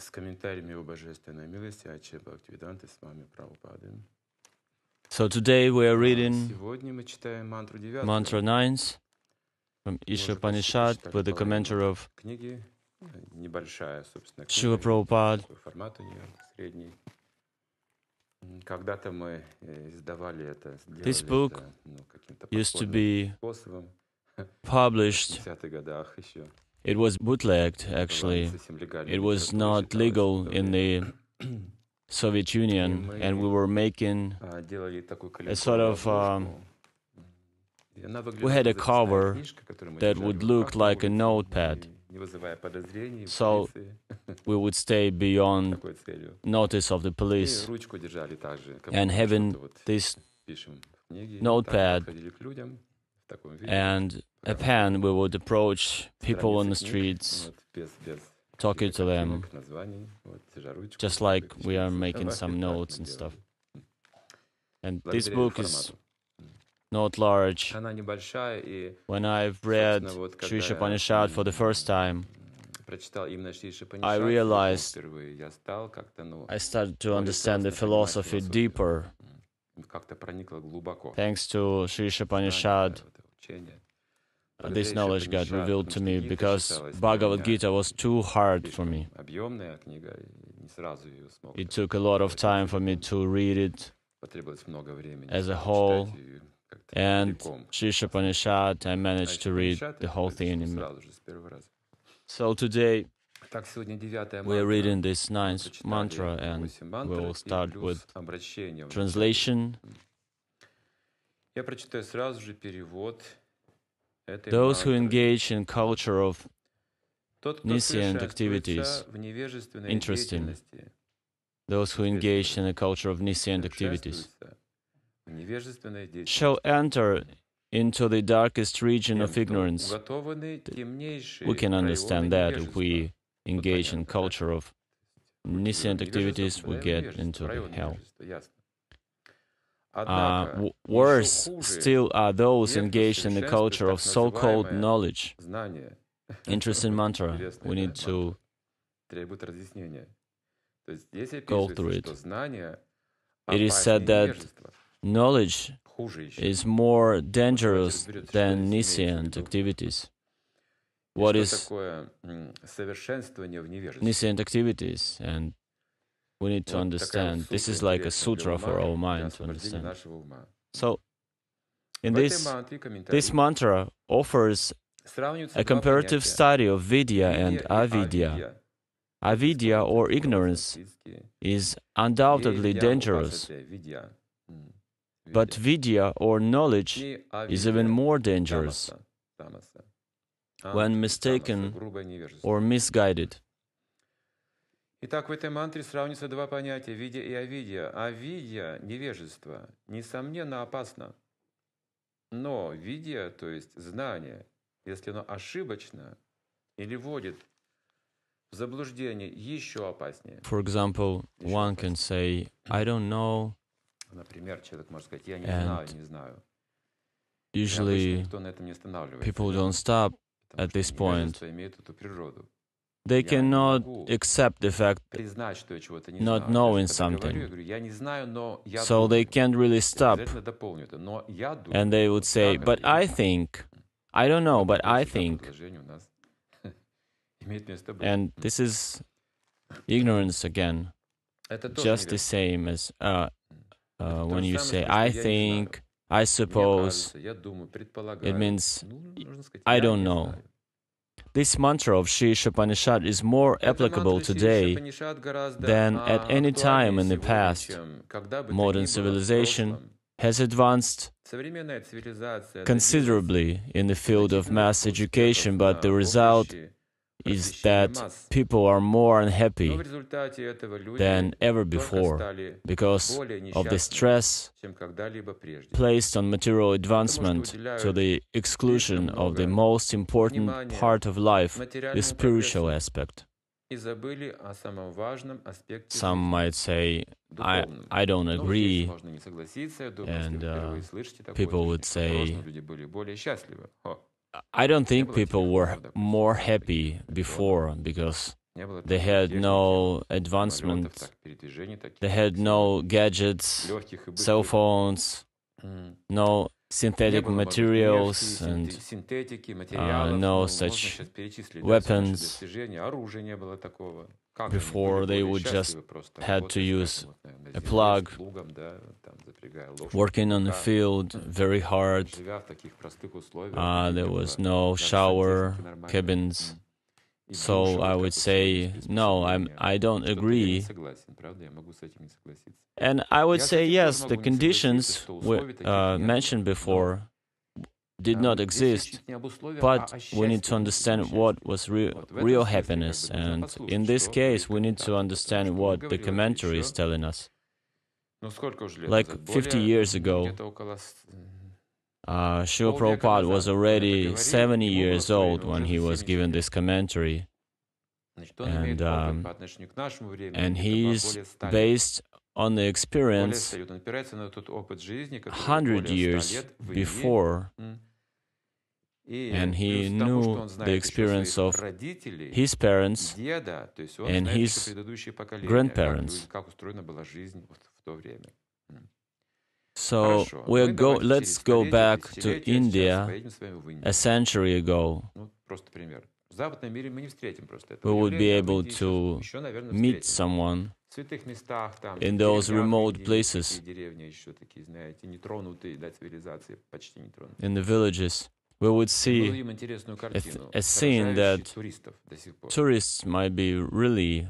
С комментариями о божественной милости Аче Бхактивиданты с вами Прабхупады. So today we are reading Сегодня мы читаем мантру 9 Mantra 9 from Isopanisad with the commentary of книги. Небольшая, собственно, Srila книга. Prabhupada. Такой формат у нее средний. Когда-то мы издавали это, This сделали book это, каким-то used to подпольным be способом. published. В 80-х годах еще. It was bootlegged, actually. It was not legal in the Soviet Union, and we were making a sort of... we had a cover that would look like a notepad, so we would stay beyond notice of the police. And having this notepad and a pen, we would approach people on the streets, talking to them, just like we are making some notes and stuff. And this book is not large. When I've read Śrī Īśopaniṣad for the first time, I realized I started to understand the philosophy deeper. Thanks to Śrī Īśopaniṣad, this knowledge got revealed to me because Bhagavad Gita was too hard for me. It took a lot of time for me to read it as a whole, and Śrī Īśopaniṣad, I managed to read the whole thing in me. So today we are reading this ninth mantra, and we will start with translation. Those who engage in culture of nescient activities, interesting. Those who engage in a culture of nescient activities shall enter into the darkest region of ignorance. We can understand that if we engage in culture of nescient activities, we get into the hell. Worse still are those engaged in the culture of so-called knowledge. Interesting mantra. We need to go through it. It is said that knowledge is more dangerous than nescient activities. What is nescient activities? And we need to understand. This is like a sutra for our mind to understand. So, in this mantra offers a comparative study of vidyā and avidyā. Avidyā, or ignorance, is undoubtedly dangerous. But vidyā, or knowledge, is even more dangerous when mistaken or misguided. Итак, в этой мантре сравниваются два понятия — видя и авидья. Авидья, невежество, несомненно опасно. Но видья, то есть знание, если оно ошибочно или вводит в заблуждение, еще опаснее. For example, one can say, I don't know. Например, человек может сказать, я не знаю, не знаю. Usually, people don't stop at this point. They cannot accept the fact not knowing something. So they can't really stop. And they would say, but I think, I don't know, but I think. And this is ignorance again. Just the same as when you say, I think, I suppose, it means, I don't know. This mantra of Śrī Īśopaniṣad is more applicable today than at any time in the past. Modern civilization has advanced considerably in the field of mass education, but the result is that people are more unhappy than ever before because of the stress placed on material advancement to the exclusion of the most important part of life, the spiritual aspect. Some might say, I don't agree, and people would say, I don't think people were more happy before because They had no advancement. They had no gadgets, cell phones, no synthetic materials, and no such weapons. Before, they would just had to use a plug, working on the field very hard. There was no shower, cabins. So I would say, no, I don't agree. And I would say, yes, the conditions mentioned before did not exist, but we need to understand what was real happiness. And in this case, we need to understand what the commentary is telling us. Like 50 years ago, Srila Prabhupada was already 70 years old when he was given this commentary. And he is based on the experience 100 years before. And he knew the experience of his parents and his grandparents. So let's go back to India a century ago. We would be able to meet someone in those remote places, in the villages. We would see a scene that tourists might be really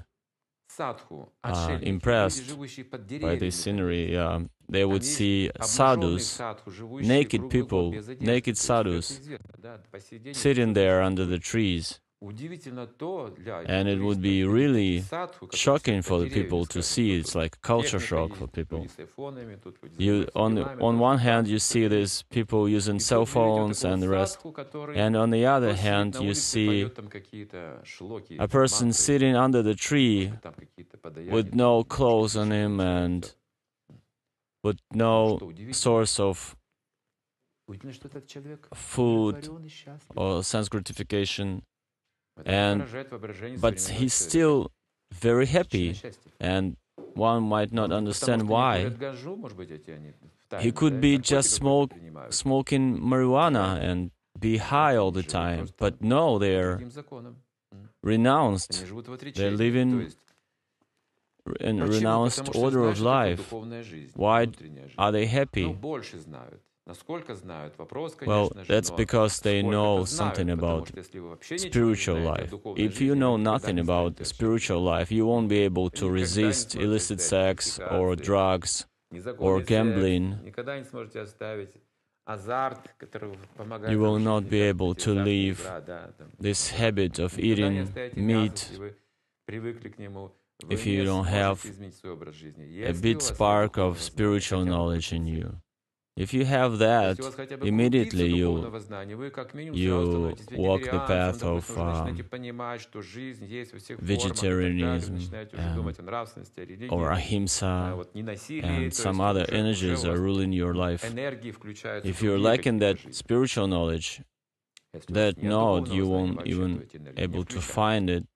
impressed by this scenery. They would see sadhus, naked people, naked sadhus, sitting there under the trees. And it would be really shocking for the people to see. It's like culture shock for people. On one hand, you see these people using cell phones and the rest, and on the other hand, you see a person sitting under the tree with no clothes on him and with no source of food or sense gratification. But he's still very happy, and one might not understand why. He could be just smoking marijuana and be high all the time, but no, they're renounced. They're living in a renounced order of life. Why are they happy? Well, that's because they know something about spiritual life. If you know nothing about spiritual life, you won't be able to resist illicit sex or drugs or gambling. You will not be able to leave this habit of eating meat if you don't have a bit spark of spiritual knowledge in you. If you have that, immediately you walk the path of vegetarianism or ahimsa, and some other energies are ruling your life. If you're lacking that spiritual knowledge, that node, you won't even able to find it,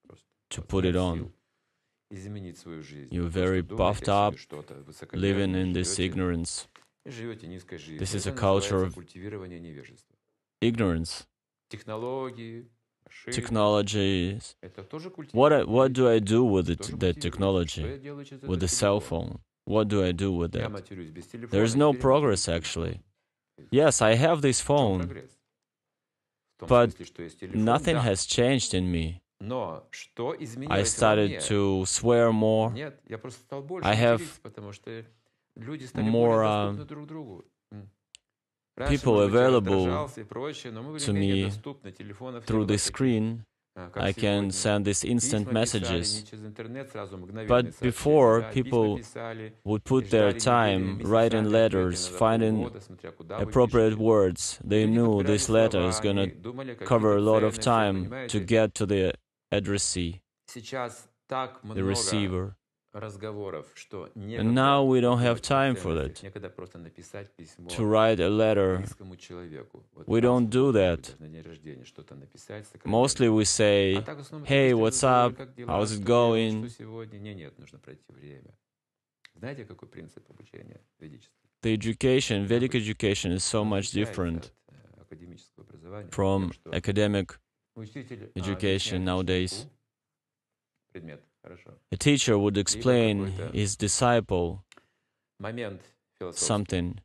to put it on. You're very puffed up, living in this ignorance. This is a culture of ignorance. Technologies. What do I do with that technology? With the cell phone? What do I do with that? There is no progress, actually. Yes, I have this phone, but nothing has changed in me. I started to swear more. I have more people available to me through the screen. I can send these instant messages. But before, people would put their time writing letters, finding appropriate words. They knew this letter is going to cover a lot of time to get to the addressee, the receiver. And now we don't have time for that. To write a letter, we don't do that. Mostly we say, hey, what's up? How's it going? The education, Vedic education, is so much different from academic education nowadays. A teacher would explain his disciple something,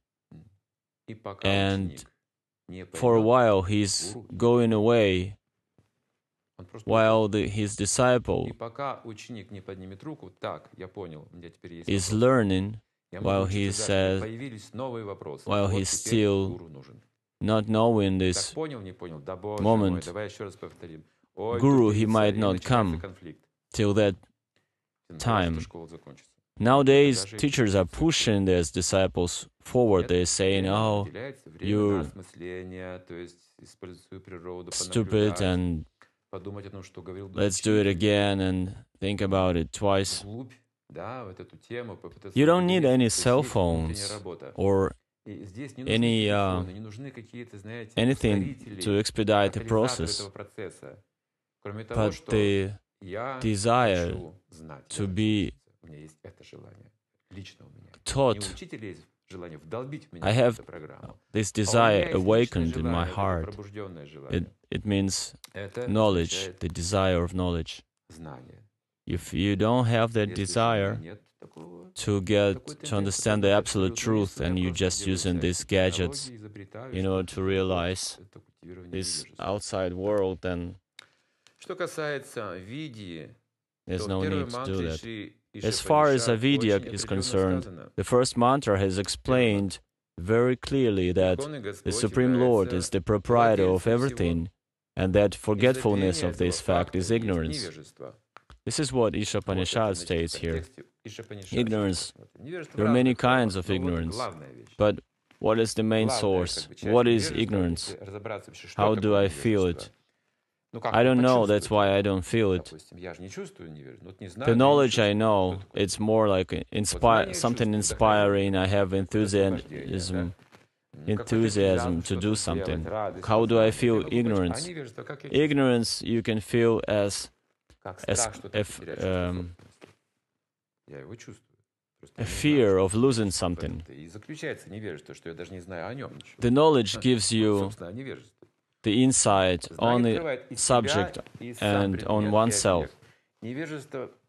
and for a while he's going away while his disciple is learning, while he says, while he's still not knowing this moment, Guru, he might not come till that time. Nowadays, teachers are pushing their disciples forward. They're saying, oh, you're stupid, and let's do it again and think about it twice. You don't need any cell phones or anything to expedite the process, but the desire to be taught. I have this desire awakened in my heart. It means knowledge, the desire of knowledge. If you don't have that desire to understand the absolute truth, and you're just using these gadgets in order to realize this outside world, then there's no need to do that. As far as Avidyā is concerned, the first mantra has explained very clearly that the Supreme Lord is the proprietor of everything, and that forgetfulness of this fact is ignorance. This is what Isopanisad states here. Ignorance. There are many kinds of ignorance, but what is the main source? What is ignorance? How do I feel it? I don't know, that's why I don't feel it. The knowledge I know, it's more like something inspiring. I have enthusiasm to do something. How do I feel ignorance? Ignorance you can feel as a fear of losing something. The knowledge gives you the insight on the subject and on oneself.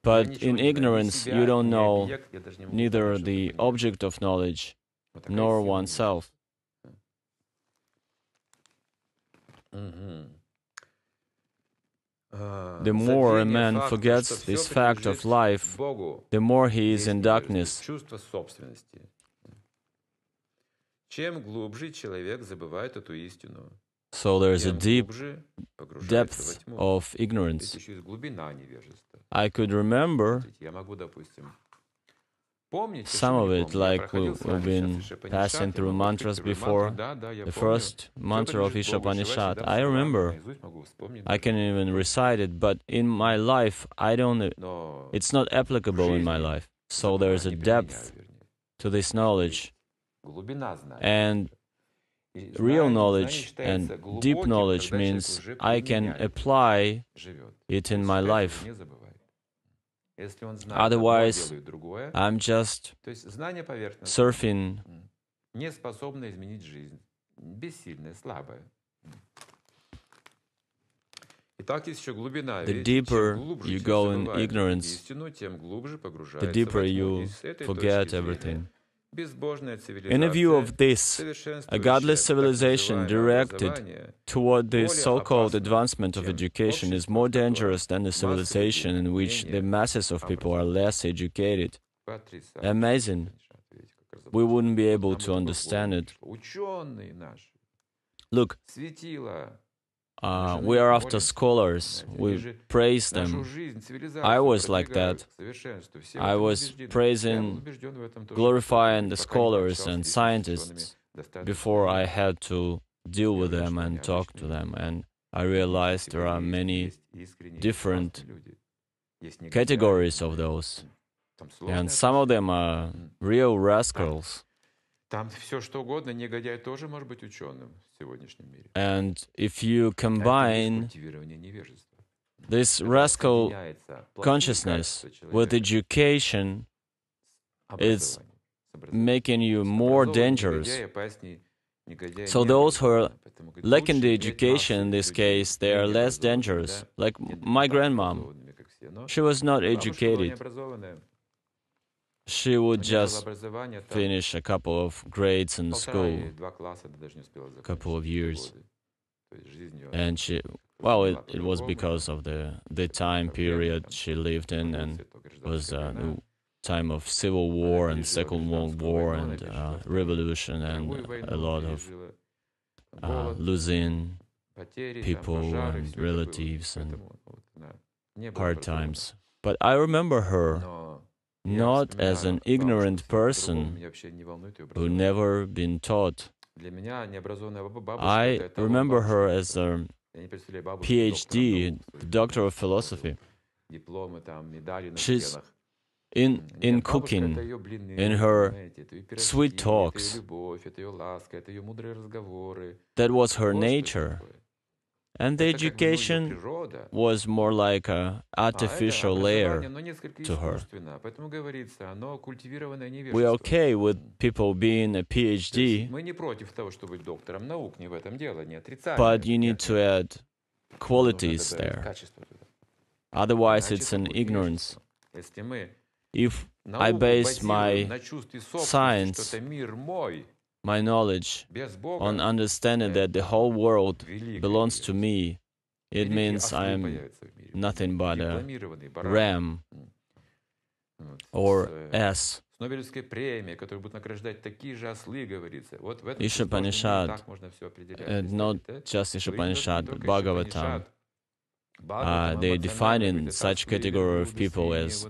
But in ignorance, you don't know neither the object of knowledge nor oneself. The more a man forgets this fact of life, the more he is in darkness. So there is a deep depth of ignorance. I could remember some of it, like we've been passing through mantras before. The first mantra of Isopanisad, I remember. I can even recite it, but in my life, it's not applicable in my life. So there is a depth to this knowledge. And real knowledge and deep knowledge means I can apply it in my life. Otherwise, I'm just surfing. The deeper you go in ignorance, the deeper you forget everything. In a view of this, a godless civilization directed toward the so-called advancement of education is more dangerous than a civilization in which the masses of people are less educated. Amazing. We wouldn't be able to understand it. Look, we are after scholars. We praise them. I was like that. I was praising, glorifying the scholars and scientists before I had to deal with them and talk to them. And I realized there are many different categories of those. And some of them are real rascals. And if you combine this rascal consciousness with education, it's making you more dangerous. So those who are lacking the education in this case, they are less dangerous. Like my grandmom, she was not educated. She would just finish a couple of grades in school, a couple of years. And she, well, it was because of the time period she lived in, and it was a time of civil war and Second World War and revolution and a lot of losing people and relatives and hard times. But I remember her not as an ignorant person who never been taught. I remember her as a PhD, doctor of philosophy. She's in cooking, in her sweet talks. That was her nature. And the education was more like an artificial layer to her. We're okay with people being a PhD, but you need to add qualities there. Otherwise, it's an ignorance. If I base my science, my knowledge, on understanding that the whole world belongs to me, it means I am nothing but a ram or ass. Isopanisad, not just Isopanisad, but Bhagavatam, they define in such category of people as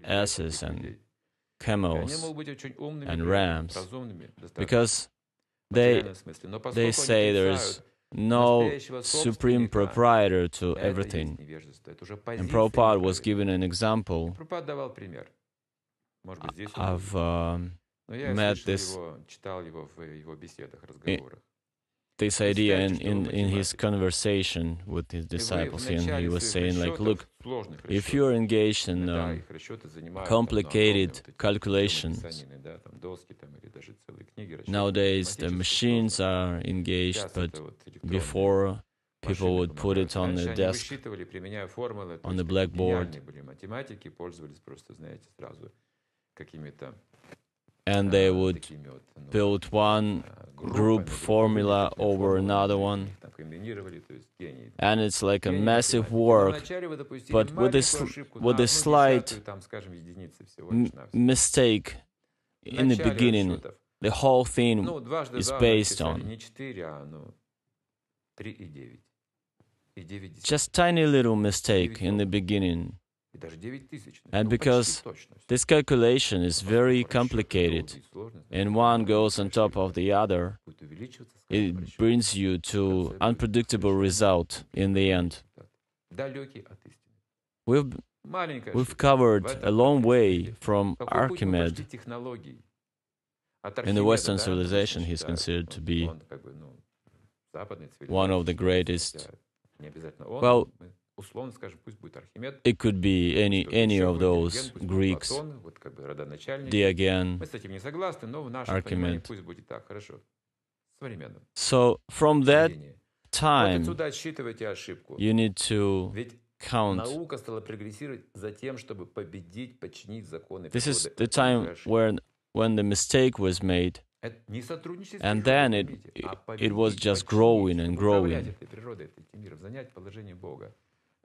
asses and camels and rams, because they say there's no supreme proprietor to everything. And Prabhupada was given an example. I've met this idea in his conversation with his disciples, and he was saying, like, look, if you're engaged in complicated calculations, nowadays the machines are engaged, but before people would put it on the desk, on the blackboard, and they would build one group formula over another one, and it's like a massive work, but with a slight mistake in the beginning, the whole thing is based on just tiny little mistake in the beginning. And because this calculation is very complicated and one goes on top of the other, it brings you to unpredictable result in the end. We've covered a long way from Archimedes. In the Western civilization, he's considered to be one of the greatest. Well, it could be any of those Greeks, Diogenes, Archimedes. So from that time, you need to count. This is the time when the mistake was made, and then it was just growing and growing,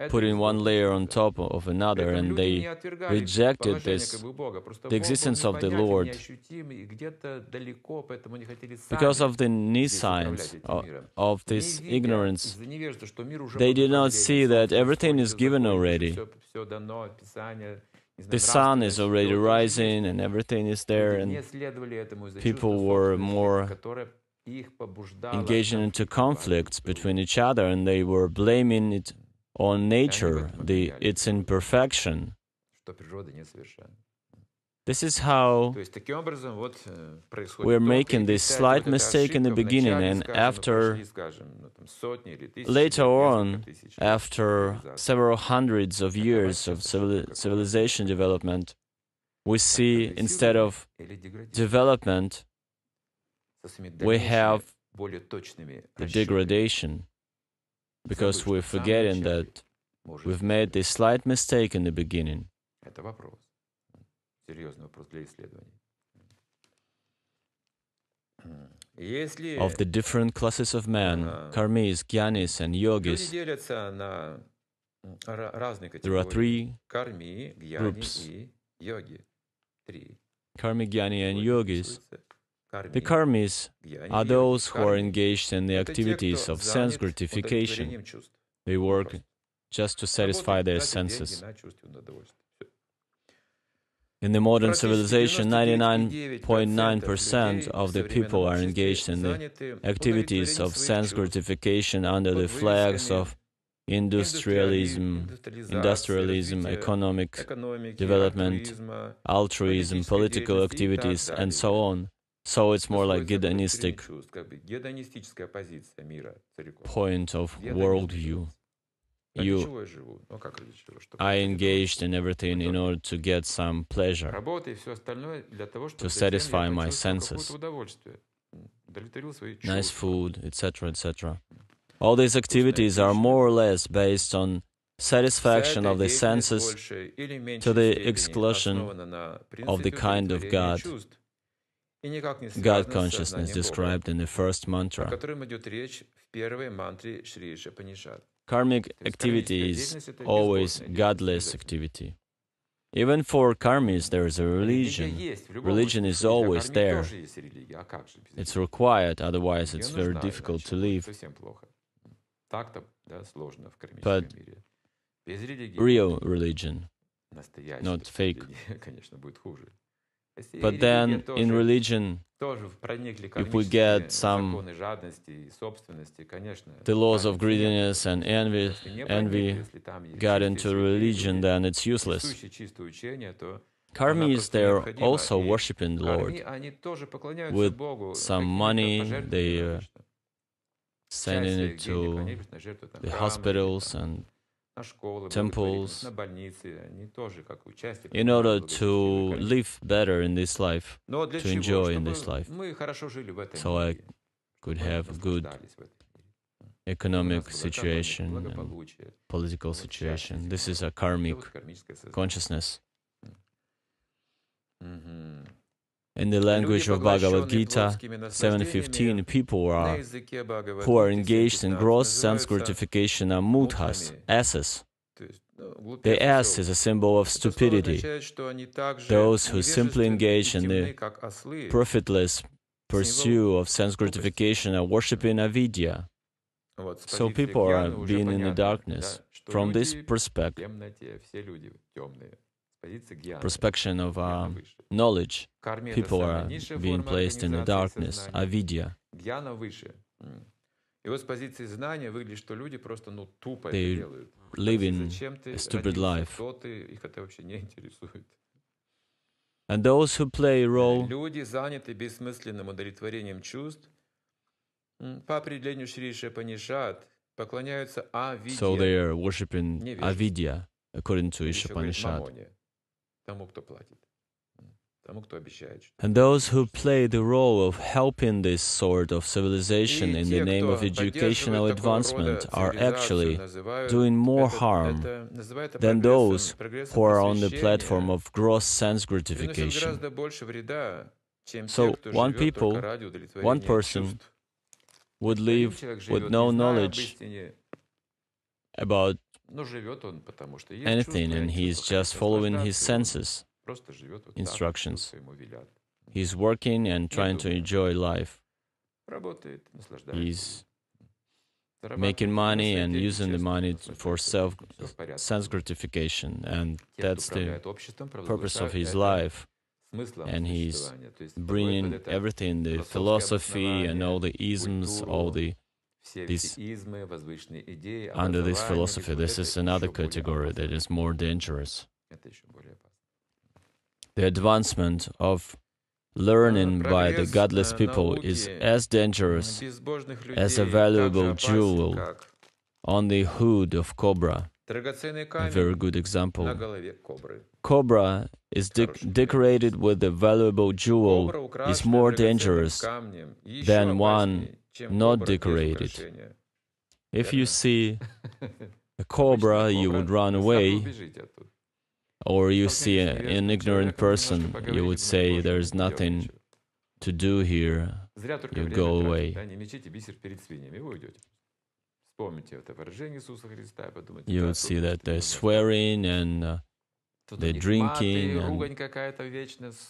putting one layer on top of another, and they rejected the existence of the Lord. Because of the nescience of this ignorance, they did not see that everything is given already. The sun is already rising and everything is there, and people were more engaging into conflicts between each other, and they were blaming it on nature, its imperfection. This is how we're making this slight mistake in the beginning, and later on, after several hundreds of years of civilization development, we see instead of development, we have the degradation, because we're forgetting that we've made this slight mistake in the beginning. Of the different classes of men, karmis, jnanis, and yogis, there are three groups: karmi, jnani, and yogis. The karmis are those who are engaged in the activities of sense gratification. They work just to satisfy their senses. In the modern civilization, 99.9% of the people are engaged in the activities of sense gratification under the flags of industrialism, economic development, altruism, political activities, and so on. So it's more like hedonistic point of worldview. I engaged in everything in order to get some pleasure, to satisfy my senses, nice food, etc., etc. All these activities are more or less based on satisfaction of the senses to the exclusion of the kind of God consciousness described in the first mantra. Karmic activity is always godless activity. Even for karmis, there is a religion. Religion is always there. It's required, otherwise it's very difficult to live. But real religion, not fake. But then, in religion, if we get the laws of greediness and envy got into religion, then it's useless. Karmis, they're also worshipping the Lord. With some money, they sending it to the hospitals and temples in order to live better in this life, to enjoy in this life. So I could have a good economic situation and political situation. This is a karmic consciousness. In the language of Bhagavad Gita 7.15, people who are engaged in gross sense gratification are mudhas, asses. The ass is a symbol of stupidity. Those who simply engage in the profitless pursuit of sense gratification are worshipping Avidyā. So people are being in the darkness. From this perspective of knowledge, people are being placed in the darkness, Avidyā. They live in a stupid life. And those who play a role, so they are worshipping Avidyā, according to Isopanisad. And those who play the role of helping this sort of civilization in the name of educational advancement are actually doing more harm than those who are on the platform of gross sense gratification. So one person would live with no knowledge about anything, and he is just following his senses instructions. He's working and trying to enjoy life. He's making money and using the money for sense gratification, and that's the purpose of his life. And he's bringing everything, the philosophy and all the isms, under this philosophy. This is another category that is more dangerous. the advancement of learning by the godless people is as dangerous as a valuable jewel on the hood of cobra. A very good example. Cobra is decorated with a valuable jewel is more dangerous than one not decorated. If you see a cobra, you would run away, or you see an ignorant person, you would say, there's nothing to do here, you go away. You would see that they're swearing and they're drinking and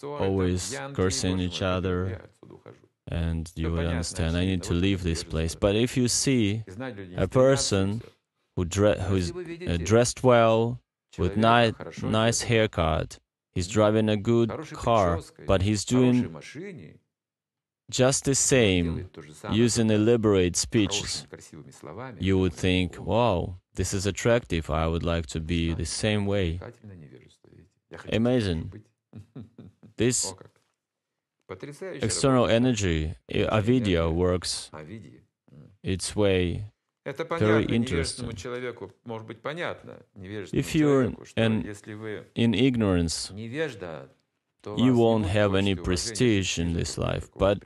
always cursing each other, and you would understand, I need to leave this place. But if you see a person who's dressed well, with nice haircut, he's driving a good car, but he's doing just the same, using elaborate speeches, you would think, wow, this is attractive, I would like to be the same way. Amazing. This external energy, Avidyā, works its way. Very interesting. If you're in ignorance, you won't have any prestige in this life. But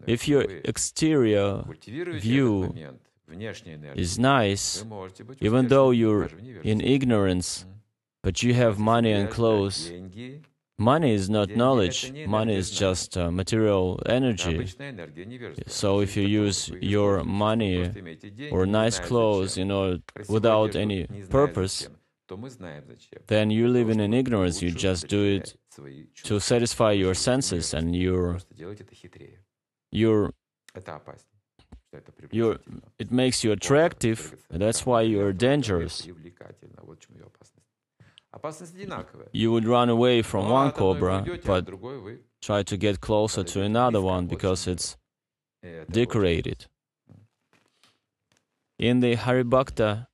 if your exterior view is nice, even though you're in ignorance, but you have money and clothes, money is not knowledge, money is just material energy. So if you use your money or nice clothes without any purpose, then you live in ignorance. You just do it to satisfy your senses, and it makes you attractive, and that's why you're dangerous. You would run away from one cobra, but try to get closer to another one because it's decorated. In the Haribhakti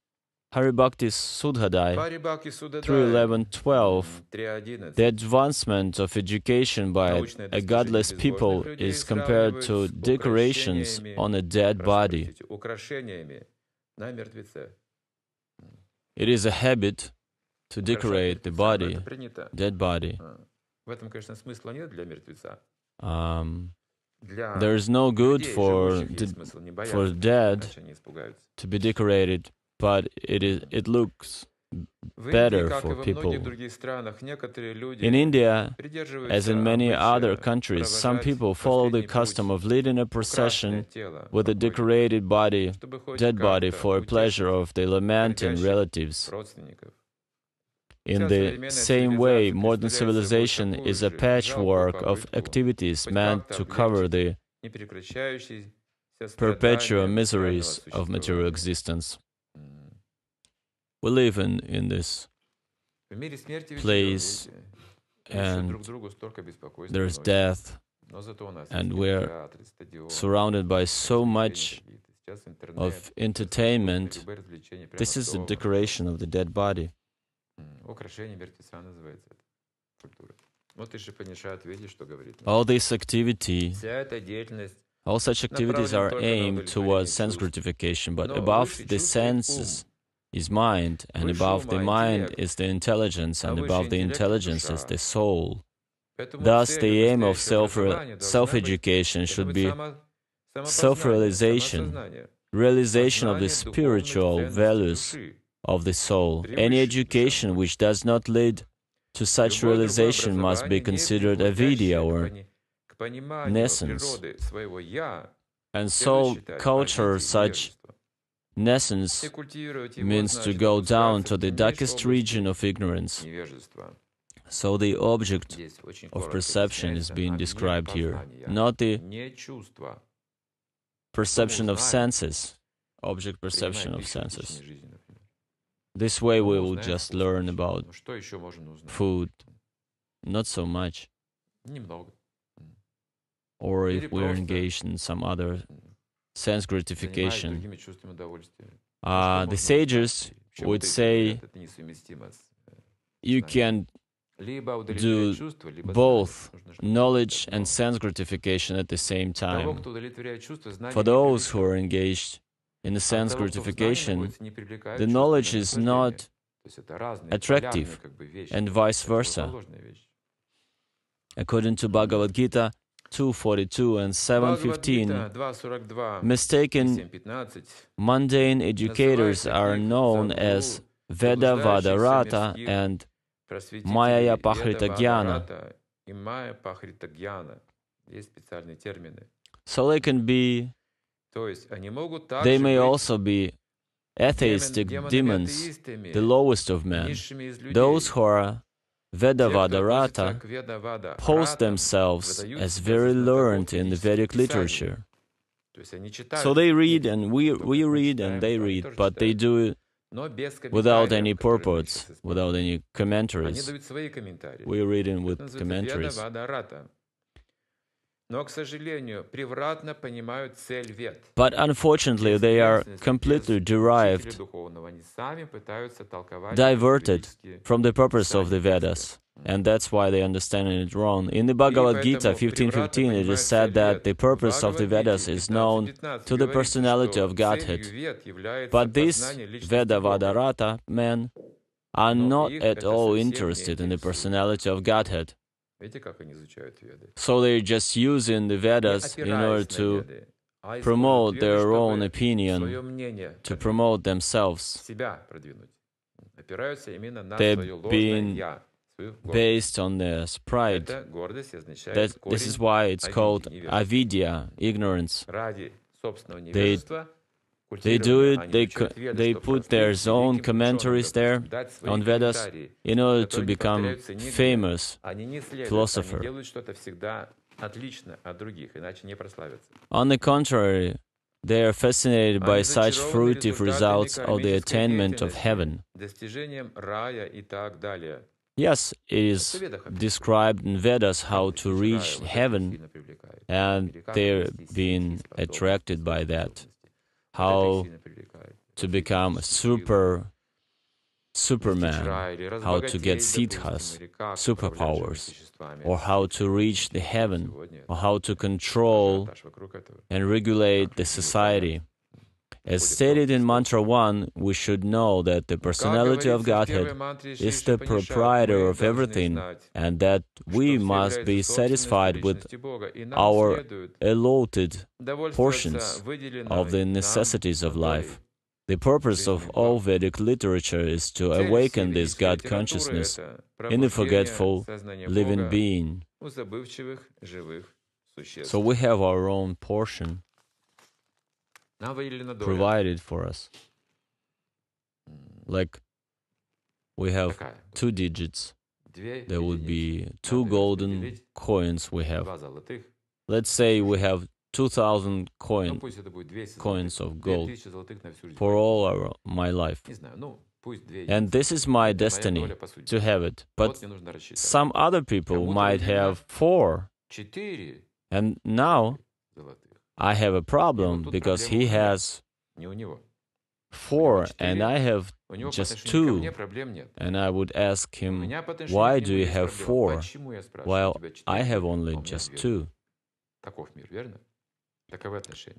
Sudhadai 3.11.12, the advancement of education by a godless people is compared to decorations on a dead body. It is a habit to decorate the body, dead body. There is no good for dead to be decorated, but it looks better for people. In India, as in many other countries, some people follow the custom of leading a procession with a decorated body, dead body, for pleasure of the lamenting relatives. In the same way, modern civilization is a patchwork of activities meant to cover the perpetual miseries of material existence. We live in this place, and there's death, and we're surrounded by so much of entertainment. This is the decoration of the dead body. All this activity, all such activities are aimed towards sense gratification, but above the senses is mind, and above the mind is the intelligence, and above the intelligence is the soul. Thus, the aim of self-education should be self-realization, realization of the spiritual values of the soul. Any education which does not lead to such realization must be considered avidyā, or nescience. And soul culture such nescience means to go down to the darkest region of ignorance. So the object of perception is being described here, not the perception of senses, object perception of senses. This way we will just learn about food, not so much. Or if we're engaged in some other sense gratification. The sages would say you can do both knowledge and sense gratification at the same time. For those who are engaged in the sense gratification, the knowledge is not attractive, and vice versa. According to Bhagavad Gita 2.42 and 7.15, mistaken mundane educators are known as Veda-Vadarata and Maya-Pahrita Jnana. So they can be, they may also be atheistic demons, the lowest of men. Those who are Veda-Vadarata pose themselves as very learned in the Vedic literature. So they read and we read and they read, but they do it without any purports, without any commentaries. We read it with commentaries. But unfortunately, they are completely diverted from the purpose of the Vedas. And that's why they understand it wrong. In the Bhagavad Gita 15.15, it is said that the purpose of the Vedas is known to the personality of Godhead. But these Veda-Vadarata men are not at all interested in the personality of Godhead. So they're just using the Vedas in order to promote their own opinion, to promote themselves. They're being based on their pride. This is why it's called Avidyā, ignorance. They do it, they put their own commentaries there on Vedas in order to become famous philosopher. On the contrary, they are fascinated by such fruitive results of the attainment of heaven. Yes, it is described in Vedas how to reach heaven, and they're being attracted by that. How to become a Superman, how to get siddhas, superpowers, or how to reach the heaven, or how to control and regulate the society. As stated in Mantra 1, we should know that the personality of Godhead is the proprietor of everything, and that we must be satisfied with our allotted portions of the necessities of life. The purpose of all Vedic literature is to awaken this God consciousness in the forgetful living being. So we have our own portion provided for us. Like we have 2 digits, there would be 2 golden coins we have. Let's say we have 2,000 coins of gold for all my life. And this is my destiny to have it. But some other people might have 4. And now I have a problem because he has 4 and I have just 2. And I would ask him, why do you have 4 while I have only just 2?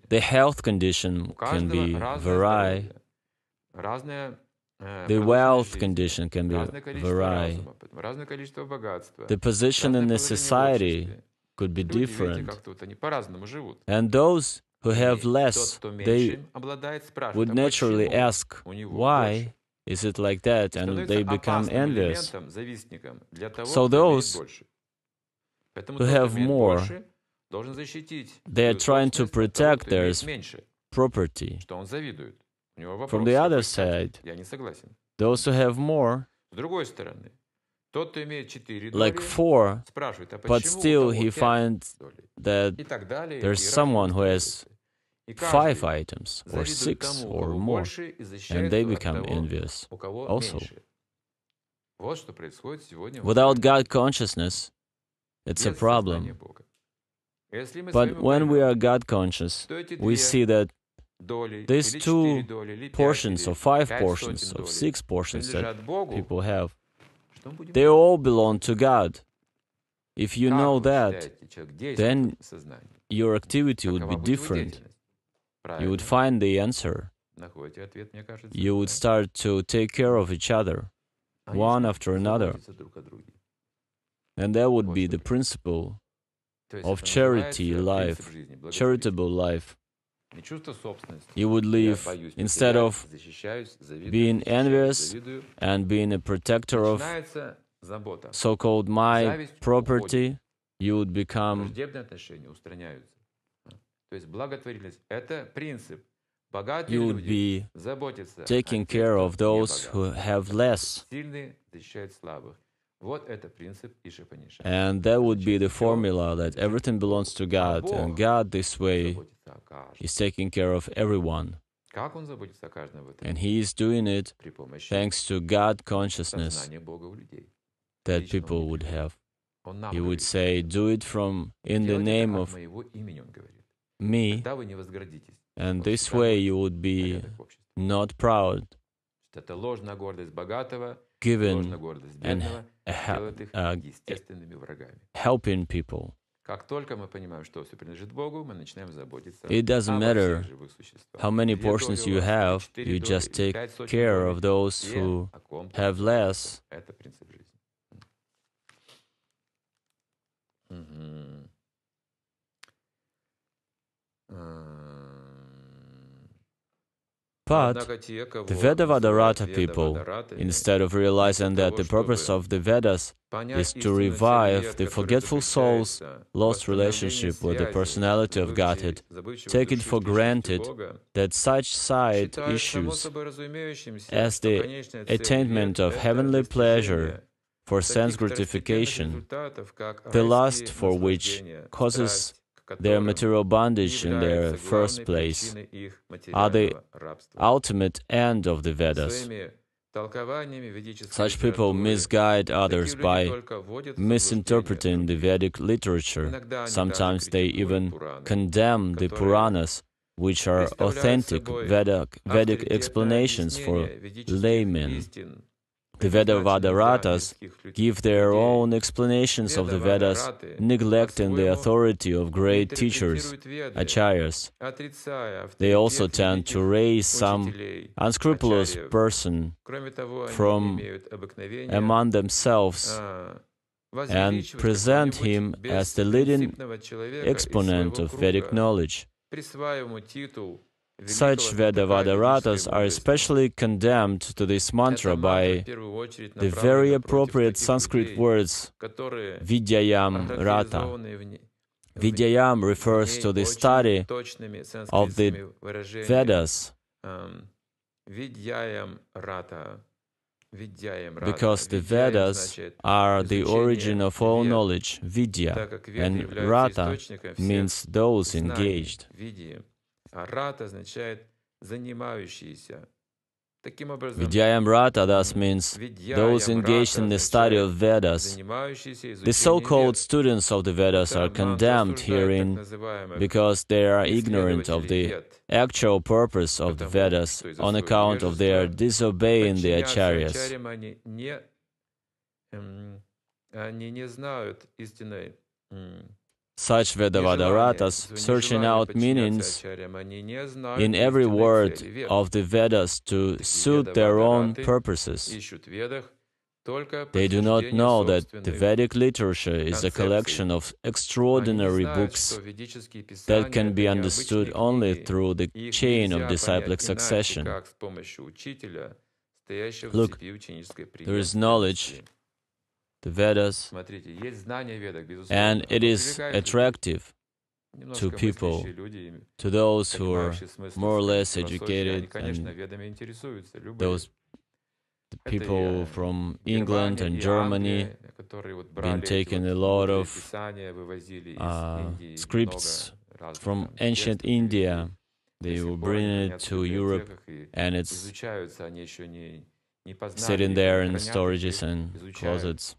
The health condition can be vary. The wealth condition can be vary. The position in the society could be different. And those who have less, they would naturally ask, why is it like that? And they become envious. So those who have more, they are trying to protect their property. From the other side, those who have more, like 4, but still he finds that there's someone who has 5 items, or 6, or more, and they become envious also. Without God consciousness, it's a problem. But when we are God conscious, we see that these 2 portions, or 5 portions, or 6 portions that people have, they all belong to God. If you know that, then your activity would be different. You would find the answer. You would start to take care of each other, one after another. And that would be the principle of charity life, charitable life. You would live, instead of being envious and being a protector of so-called my property, you would become you would be taking care of those who have less. And that would be the formula that everything belongs to God, and God this way is taking care of everyone. And He is doing it thanks to God consciousness that people would have. He would say, do it in the name of me, and this way you would be not proud, given and helping people. It doesn't matter how many portions you have, you just take care of those who have less. But the Vedavadarata people, instead of realizing that the purpose of the Vedas is to revive the forgetful soul's lost relationship with the personality of Godhead, take it for granted that such side issues as the attainment of heavenly pleasure for sense gratification, the lust for which causes their material bondage in their first place, are the ultimate end of the Vedas. Such people misguide others by misinterpreting the Vedic literature. Sometimes they even condemn the Puranas, which are authentic Vedic explanations for laymen. The Vedavadaratas give their own explanations of the Vedas, neglecting the authority of great teachers, acharyas. They also tend to raise some unscrupulous person from among themselves and present him as the leading exponent of Vedic knowledge. Such Vedavadaratas are especially condemned to this mantra by the very appropriate Sanskrit words vidyāyam rata. Vidyāyam refers to the study of the Vedas, because the Vedas are the origin of all knowledge, vidyā, and rata means those engaged. Vidyāyam rata thus means those engaged in the study of Vedas. The so-called students of the Vedas are condemned herein because they are ignorant of the actual purpose of the Vedas on account of their disobeying the acharyas. Such Vedavadaratas, searching out meanings in every word of the Vedas to suit their own purposes. They do not know that the Vedic literature is a collection of extraordinary books that can be understood only through the chain of disciplic succession. Look, there is knowledge, the Vedas, and it is attractive to people, to those who are more or less educated, and those people from England and Germany been taking a lot of scripts from ancient India. They were bringing it to Europe, and it's sitting there in storages and closets.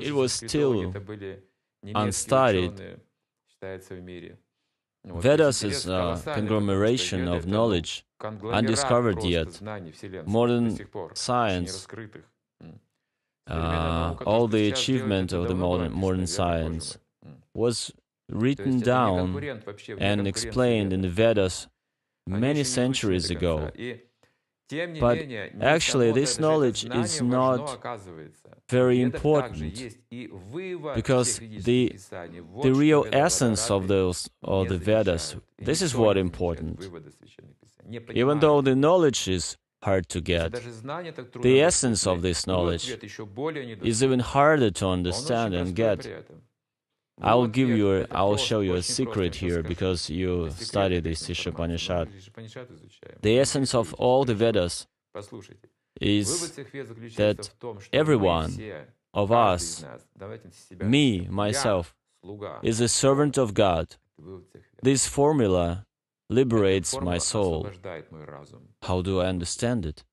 It was still unstudied. Vedas is a conglomeration of knowledge, undiscovered yet. Modern science all the achievement of the modern science was written down and explained in the Vedas many centuries ago. But actually, this knowledge is not very important, because the real essence of the Vedas, this is what important. Even though the knowledge is hard to get, the essence of this knowledge is even harder to understand and get. I'll show you a secret here, because you study this Isopanisad. The essence of all the Vedas is that every one of us, me, myself, is a servant of God. This formula liberates my soul. How do I understand it?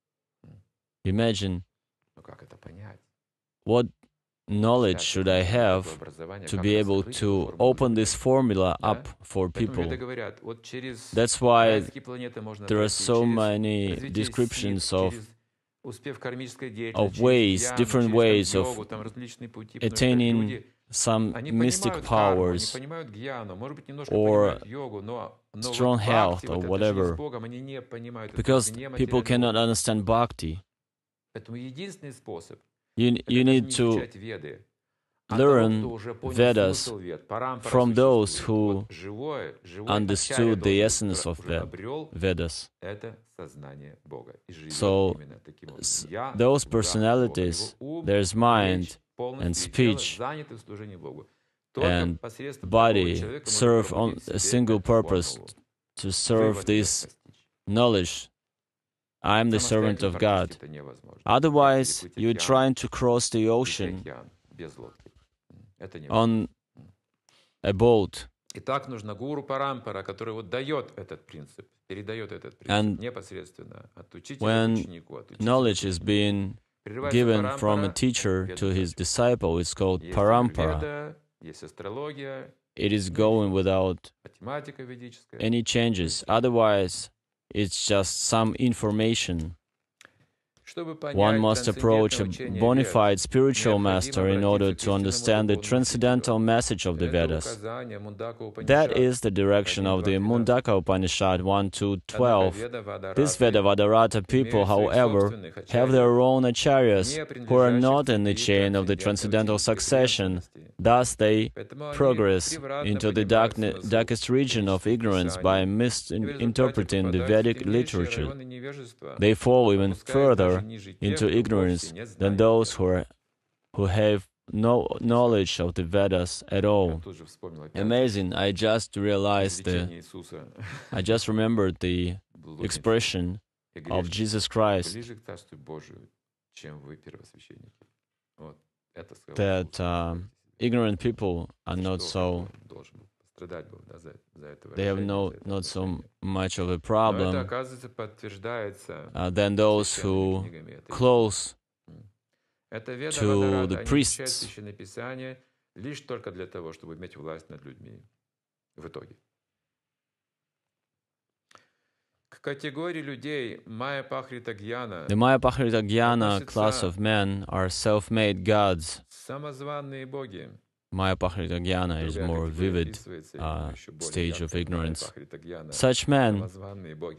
Imagine, what knowledge should I have to be able to open this formula up for people? That's why there are so many descriptions of ways, different ways of attaining some mystic powers or strong health or whatever, because people cannot understand bhakti. You need to learn Vedas from those who understood the essence of Vedas. So those personalities, there's mind and speech and body, serve on a single purpose, to serve this knowledge. I am the servant of God. Otherwise, you're trying to cross the ocean on a boat. And when knowledge is being given from a teacher to his disciple, it's called parampara. It is going without any changes. Otherwise, it's just some information. One must approach a bona fide spiritual master in order to understand the transcendental message of the Vedas. That is the direction of the Mundaka Upanishad 1-12. These Vedavadarata people, however, have their own acharyas who are not in the chain of the transcendental succession. Thus they progress into the darkest region of ignorance by misinterpreting the Vedic literature. They fall even further into ignorance than those who have no knowledge of the Vedas at all. Amazing! I just remembered the expression of Jesus Christ that ignorant people are not so. They have not so much of a problem than those who close to the priests. The Maya Pahrita Jnana class of men are self-made gods. Maya Pahrita Jnana is a more vivid stage of ignorance. Such men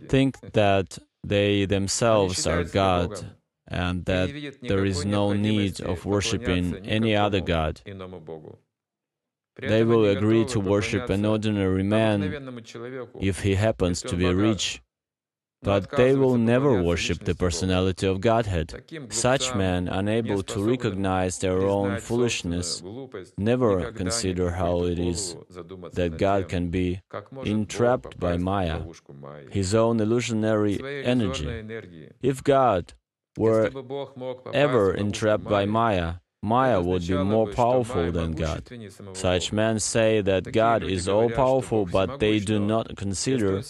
think that they themselves are God and that there is no need of worshipping any other God. They will agree to worship an ordinary man if he happens to be rich, but they will never worship the personality of Godhead. Such men, unable to recognize their own foolishness, never consider how it is that God can be entrapped by Maya, his own illusionary energy. If God were ever entrapped by Maya, Maya would be more powerful than God. Such men say that God is all-powerful, but they do not consider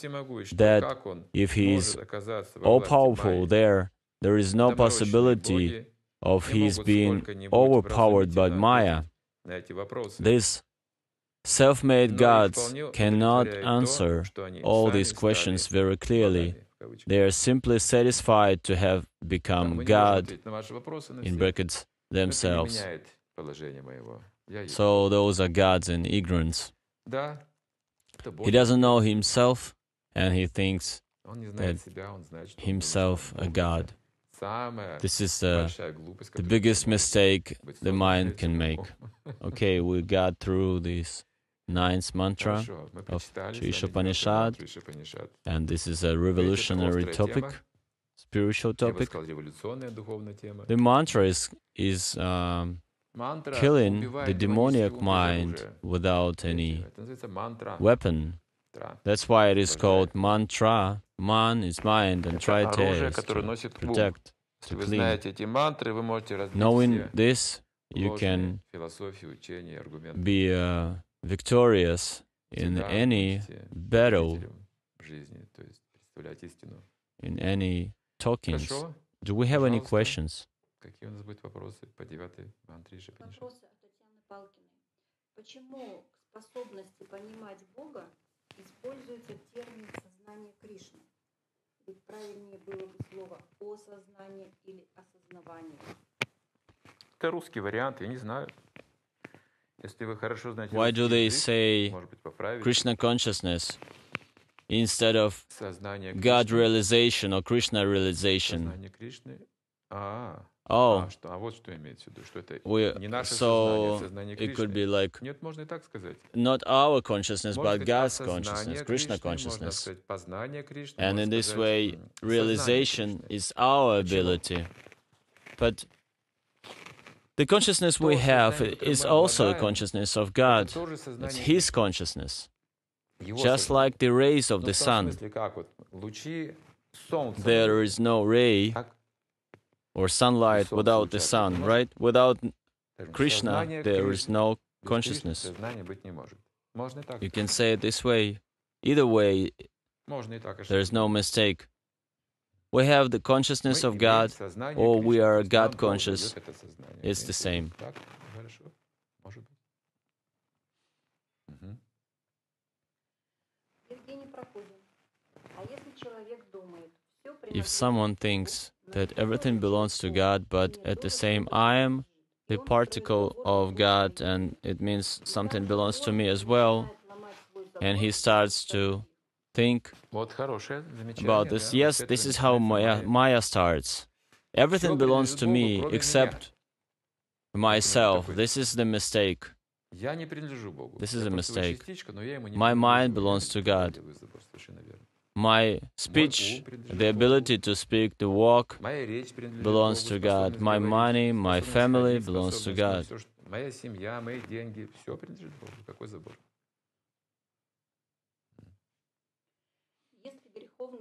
that if he is all-powerful there is no possibility of his being overpowered by Maya. These self-made gods cannot answer all these questions very clearly. They are simply satisfied to have become God, in brackets, themselves. So those are gods in ignorance. He doesn't know himself, and he thinks that himself a god. This is the biggest mistake the mind can make. Okay, we got through this 9th mantra of Śrī Īśopaniṣad, and this is a revolutionary topic, spiritual topic. The mantra is killing the demoniac mind without any weapon. That's why it is called mantra. Man is mind, and traite is to protect, to clean. Knowing this, you can be victorious in any battle, in any talkings. Do we have any questions? Какие у нас будут вопросы по 9-й мантре Ишопанишад? Вопрос от Татьяны Палкиной. Почему к способности понимать Бога используется термин сознание Кришны? Ведь правильнее было бы слово осознание или осознавание. Это русский вариант, я не знаю. Если вы хорошо знаете, why do they say Krishna consciousness instead of God realization or Krishna realization? Oh, so it could be like not our consciousness, but God's consciousness, Krishna consciousness. And in this way, realization is our ability. But the consciousness we have is also a consciousness of God. It's His consciousness. Just like the rays of the sun. There is no ray or sunlight without the sun, right? Without Krishna, there is no consciousness. You can say it this way. Either way, there is no mistake. We have the consciousness of God, or we are God conscious. It's the same. If someone thinks that everything belongs to God, but at the same I am the particle of God, and it means something belongs to me as well, and he starts to think about this. Yes, this is how Maya starts. Everything belongs to me except myself. This is the mistake. This is a mistake. My mind belongs to God. My speech, the ability to speak, to walk, belongs to God. My money, my family belongs to God.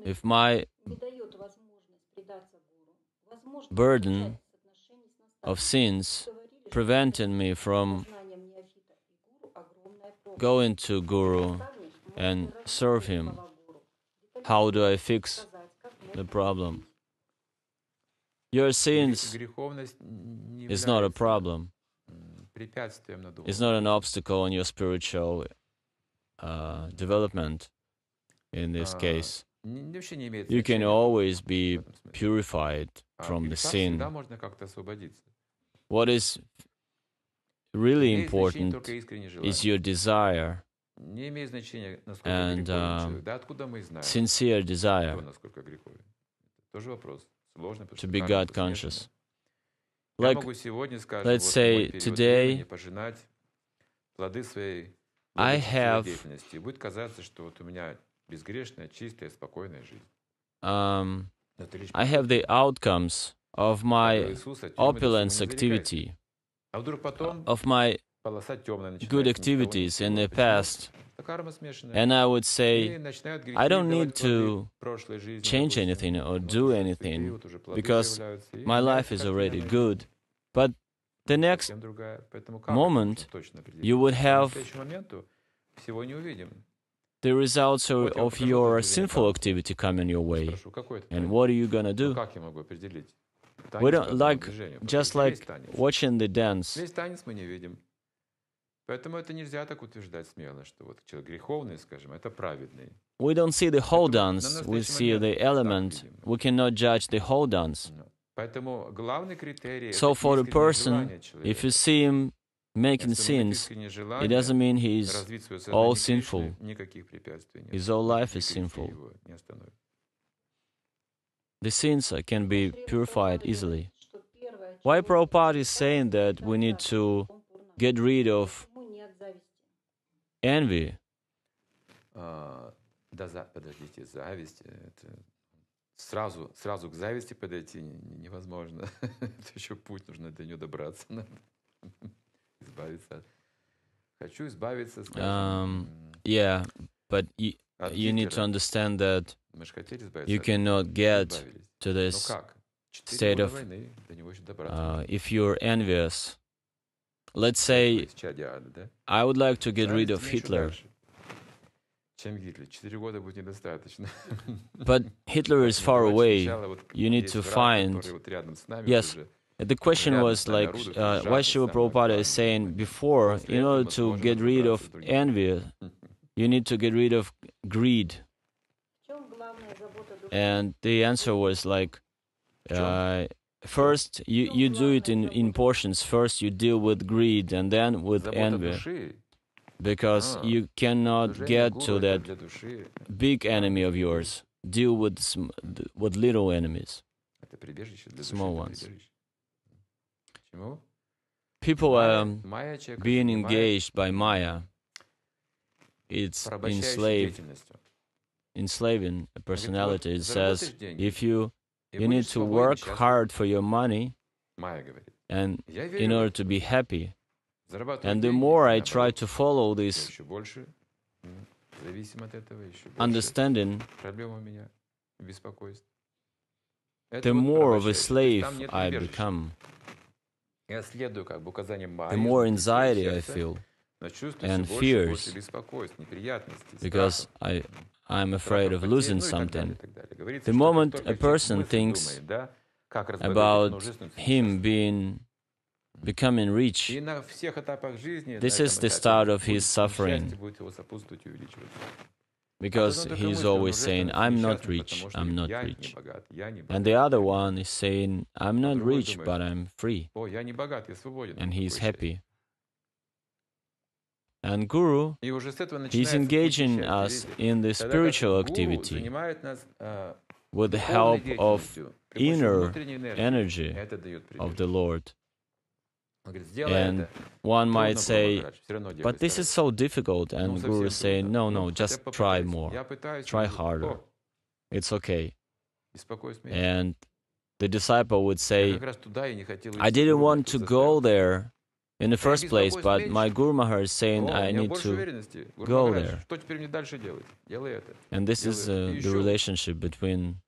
If my burden of sins preventing me from going to Guru and serve him, how do I fix the problem? Your sins is not a problem. It's not an obstacle in your spiritual development. In this case, you can always be purified from the sin. What is really important is your desire and sincere desire to be God conscious. Like, let's say today I have the outcomes of my opulence activity, of my good activities in the past, and I would say, I don't need to change anything or do anything because my life is already good. But the next moment, you would have the results of your sinful activity coming your way. And what are you gonna do? We don't just like watching the dance. We don't see the whole dance, we see the element. We cannot judge the whole dance. So for the person, if you see him making sins, it doesn't mean he's all sinful. His whole life is sinful. The sins can be purified easily. Why Prabhupada is saying that we need to get rid of envy? Подождите, зависть, это сразу к зависти подойти невозможно. Это еще путь, нужно до нее добраться. Избавиться. Хочу избавиться, скажем. Yeah, but you need to understand that you cannot get to this state of, if you're envious. Let's say, I would like to get rid of Hitler. But Hitler is far away. You need to find... Yes, the question was like, why Śrīla Prabhupada is saying before, in order to get rid of envy, you need to get rid of greed. And the answer was like, first, you do it in portions. First, you deal with greed and then with envy. Because you cannot get to that big enemy of yours. Deal with little enemies, small ones. People are being engaged by Maya. It's enslaving a personality. It says, if you need to work hard for your money and in order to be happy. And the more I try to follow this understanding, the more of a slave I become. The more anxiety I feel and fears, because I'm afraid of losing something. The moment a person thinks about him becoming rich, this is the start of his suffering. Because he's always saying, I'm not rich, I'm not rich. And the other one is saying, I'm not rich, but I'm free. And he's happy. And Guru, he's engaging us in the spiritual activity with the help of inner energy of the Lord. And one might say, but this is so difficult. And Guru is saying, no, just try more. Try harder. It's okay. And the disciple would say, I didn't want to go there in the first place, but my Guru Maharaj is saying I need to go there. And this is the relationship between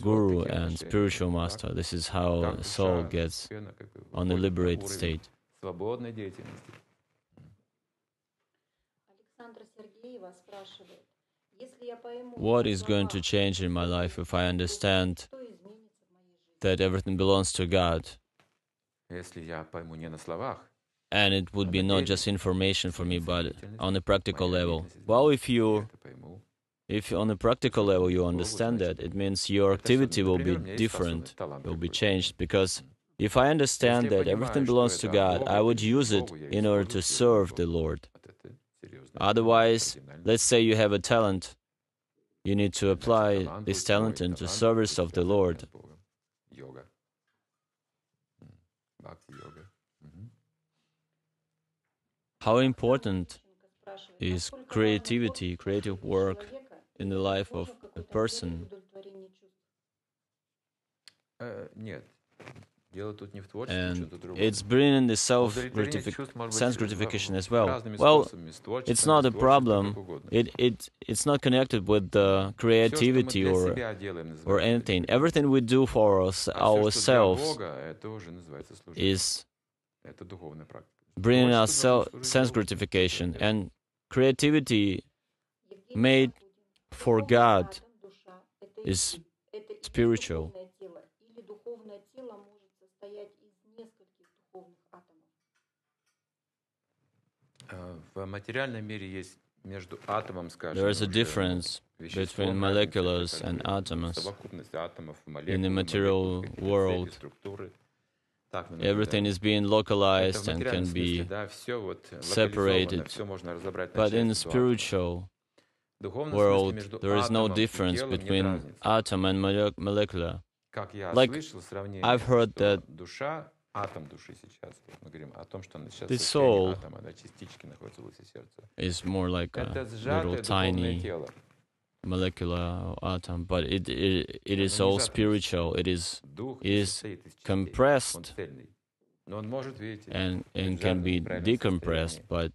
Guru and spiritual master. This is how a soul gets on a liberated state. What is going to change in my life if I understand that everything belongs to God? And it would be not just information for me, but on a practical level. Well, if on a practical level you understand that, it means your activity will be different, will be changed. Because if I understand that everything belongs to God, I would use it in order to serve the Lord. Otherwise, let's say you have a talent, you need to apply this talent into service of the Lord. How important is creativity, creative work in the life of a person? And it's bringing the sense gratification as well. Well, it's not a problem. It's not connected with the creativity or anything. Everything we do for ourselves is bringing us sense gratification. And creativity made for God is spiritual. There is a difference between moleculars and atoms. In the material world, everything is being localized and can be separated. But in the spiritual world, there is no difference between atom and molecular. Like, I've heard that the soul is more like a little tiny molecular atom, but it is all spiritual. It is compressed and can be decompressed, but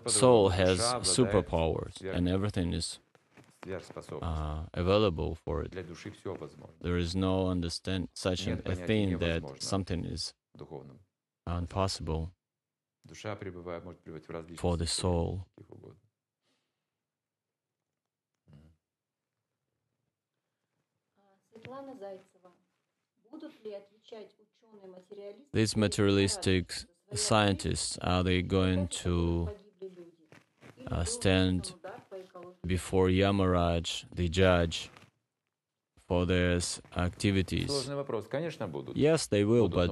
soul has superpowers and everything is available for it. There is no such a thing that something is impossible for the soul. These materialistic scientists, are they going to stand before Yamaraj, the judge, for their activities? Yes, they will, but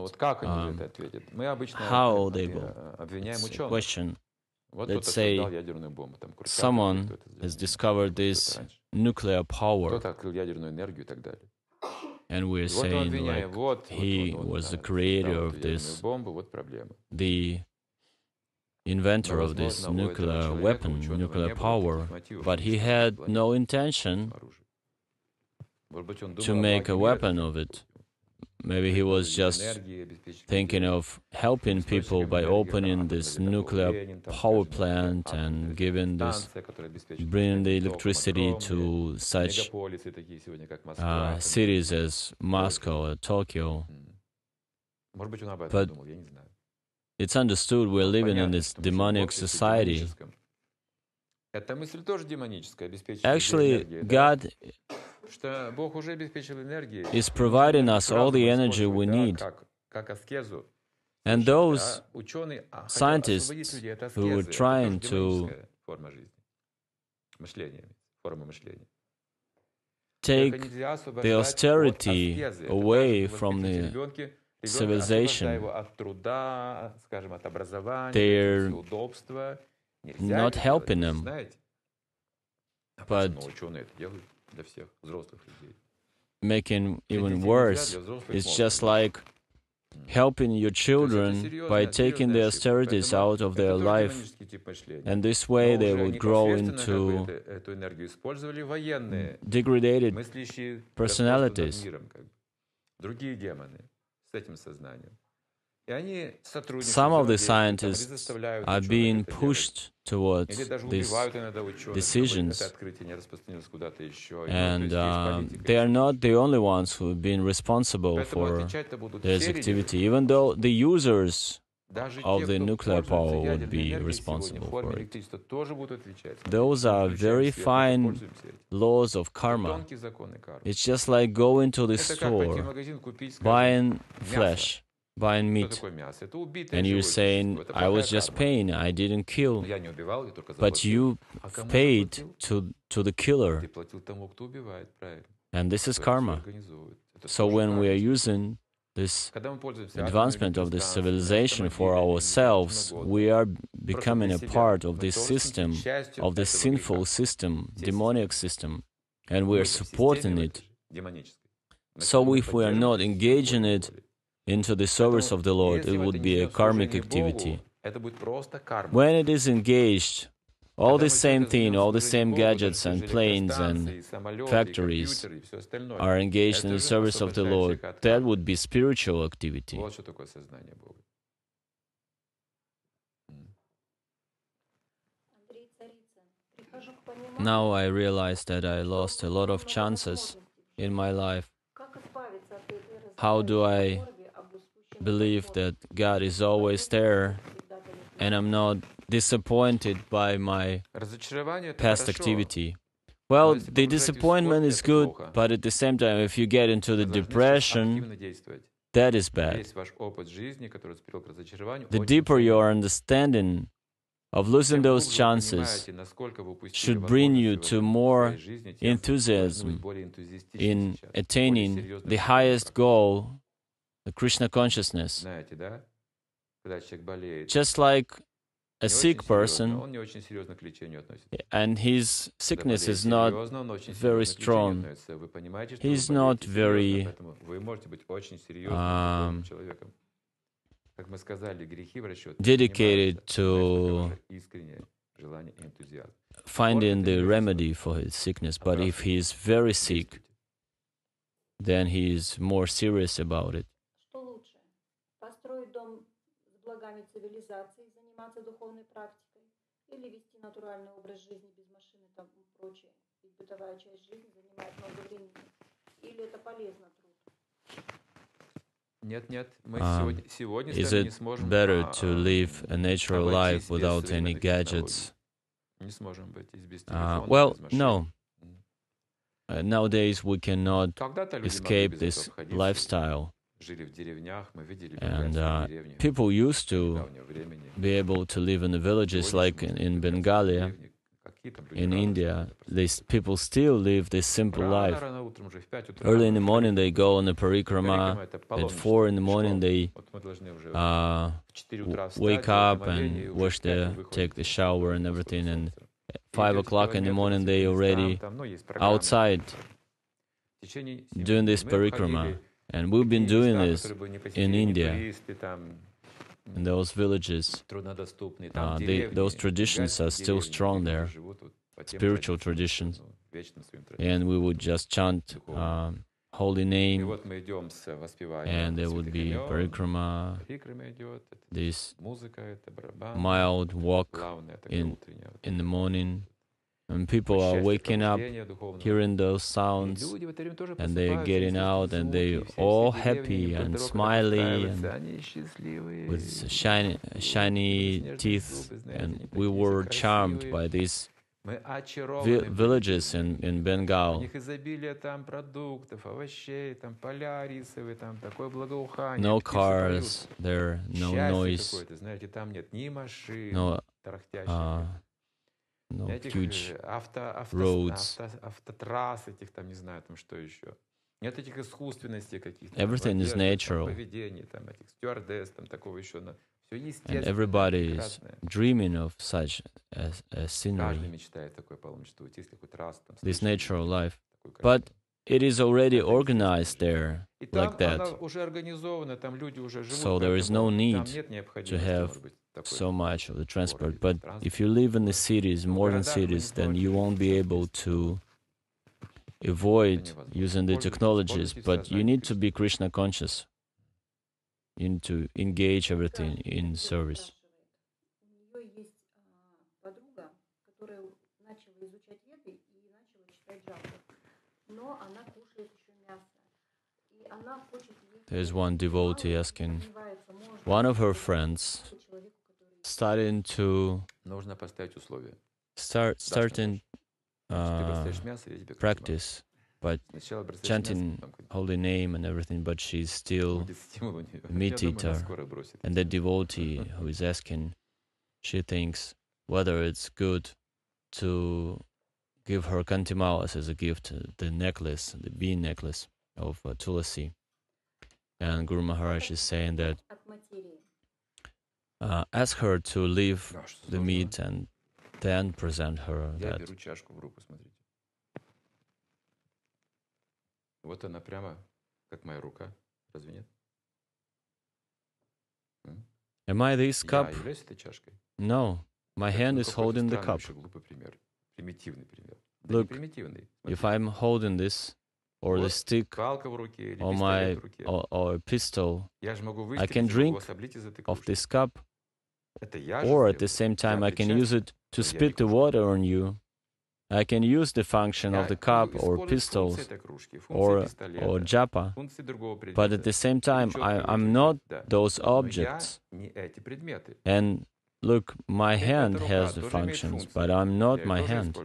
how they will? It's a question. Let's say someone has discovered this nuclear power, and we're saying like he was the creator of this, the inventor of this nuclear weapon, nuclear power, but he had no intention to make a weapon of it. Maybe he was just thinking of helping people by opening this nuclear power plant and giving this, bringing the electricity to such cities as Moscow or Tokyo. But it's understood we're living in this demonic society. Actually, God is providing us all the energy we need. And those scientists who were trying to take the austerity away from the civilization, they're not helping them, but making even worse. It's just like helping your children by taking the austerities out of their life, and this way they would grow into degraded personalities. Some of the scientists are being pushed towards these decisions, and they are not the only ones who have been responsible for this activity, even though the users of the nuclear power would be responsible for it. Those are very fine laws of karma. It's just like going to the store, buying flesh, buying meat, and you're saying, I was just paying, I didn't kill, but you paid to the killer, and this is karma. So when we are using this advancement of the civilization for ourselves, we are becoming a part of this system, of the sinful system, demonic system, and we are supporting it. So if we are not engaging it into the service of the Lord, it would be a karmic activity. When it is engaged, all the same thing, all the same gadgets and planes and factories are engaged in the service of the Lord, that would be spiritual activity. Now I realize that I lost a lot of chances in my life. How do I believe that God is always there and I'm not disappointed by my past activity? Well, the disappointment is good, but at the same time, if you get into the depression, that is bad. The deeper your understanding of losing those chances should bring you to more enthusiasm in attaining the highest goal, the Krishna consciousness. Just like a sick person, and his sickness is not very strong, he's not very dedicated to finding the remedy for his sickness. But if he is very sick, then he is more serious about it. Is it better to live a natural life without any gadgets? Well, no. Nowadays we cannot escape this lifestyle. And people used to be able to live in the villages, like in Bengalia, in India. People still live this simple life. Early in the morning they go on the parikrama. At 4 in the morning they wake up and take the shower and everything. And at 5 o'clock in the morning they already outside doing this parikrama. And we've been doing this in India, in those villages. Those traditions are still strong there, spiritual traditions. And we would just chant holy name, and there would be parikrama, this mild walk in the morning. And people are waking up, hearing those sounds, and they're getting out, and they're all happy and smiley, and with shiny teeth. And we were charmed by these villages in Bengal. No cars there, no noise, no huge roads. Everything is natural. And everybody is dreaming of such a scenery, this natural life. But it is already organized there like that. So there is no need to have so much of the transport. But if you live in the cities, modern cities, then you won't be able to avoid using the technologies. But you need to be Krishna conscious. You need to engage everything in service. There's one devotee asking, one of her friends starting practice, but chanting holy name and everything, but she's still meat eater. And the devotee who is asking, she thinks whether it's good to give her kantimalas as a gift, the necklace, the bean necklace of Tulasi. And Guru Maharaj is saying that ask her to leave the meat and then present her that. Am I this cup? No, my hand is holding the cup. Look, if I'm holding this, or the stick, or a pistol, I can drink of this cup, or at the same time I can use it to spit the water on you. I can use the function of the cup or pistols or japa, but at the same time I'm not those objects. And look, my hand has the functions, but I'm not my hand.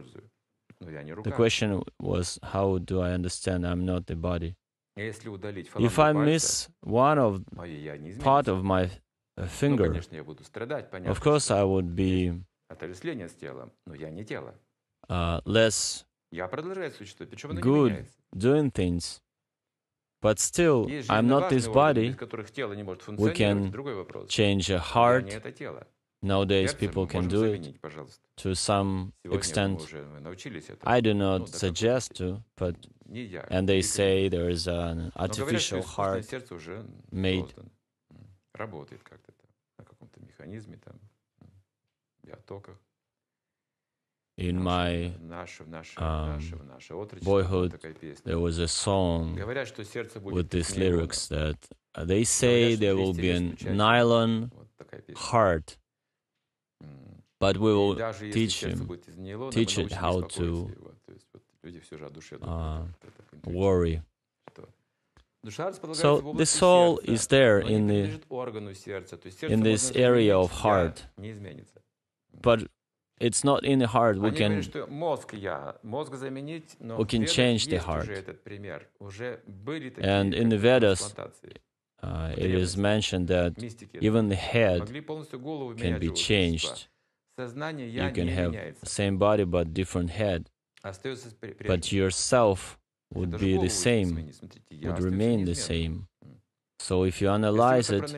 The question was, how do I understand I'm not the body? If I miss part of my finger, of course I would be less good doing things, but still I'm not this body. We can change a heart. Nowadays people can do it to some extent. I do not suggest to, but and they say there is an artificial heart made. In my boyhood, there was a song with these lyrics that they say there will be a nylon heart, but we will teach it how to worry. So the soul is there in this area of heart, but it's not in the heart. We can change the heart. And in the Vedas, it is mentioned that even the head can be changed. You can have the same body but different head. But yourself would be the same, would remain the same. So if you analyze it,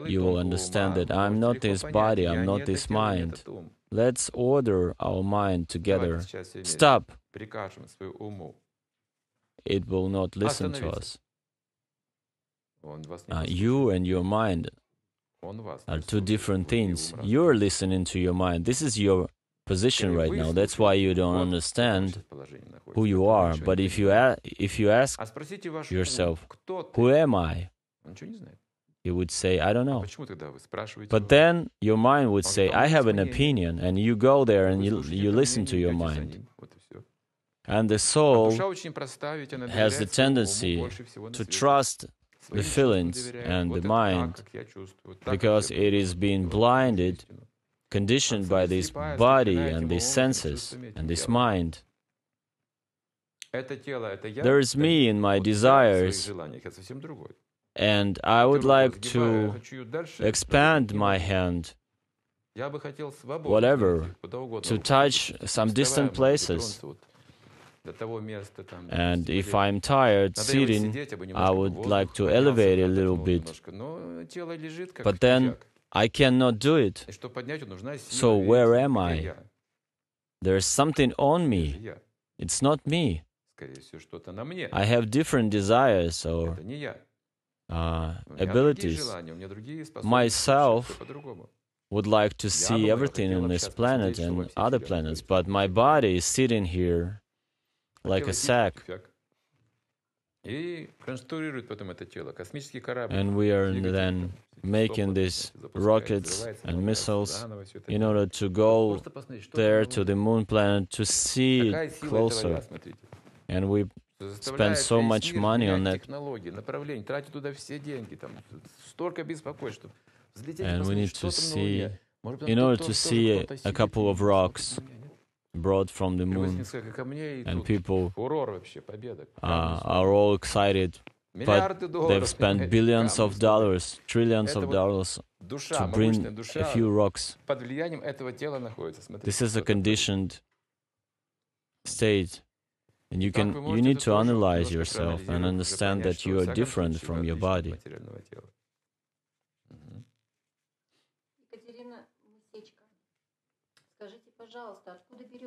you will understand that I'm not this body, I'm not this mind. Let's order our mind together. Stop. It will not listen to us. You and your mind are two different things. You're listening to your mind. This is your position right now. That's why you don't understand who you are. But if you ask yourself, who am I? You would say, I don't know. But then your mind would say, I have an opinion, and you go there and you listen to your mind. And the soul has the tendency to trust the feelings and the mind because it is being blinded, conditioned by this body and these senses and this mind. There is me in my desires, and I would like to expand my hand, whatever, to touch some distant places. And if I'm tired sitting, I would like to elevate a little bit. But then I cannot do it. So where am I? There's something on me. It's not me. I have different desires or abilities. Myself would like to see everything on this planet and other planets, but my body is sitting here like a sack. And we are then making these rockets and missiles in order to go there to the moon planet to see it closer. And we spend so much money on that. And we need to see, in order to see a couple of rocks brought from the moon, and people are all excited, but they've spent billions of dollars, trillions of dollars to bring a few rocks. This is a conditioned state, and you need to analyze yourself and understand that you are different from your body.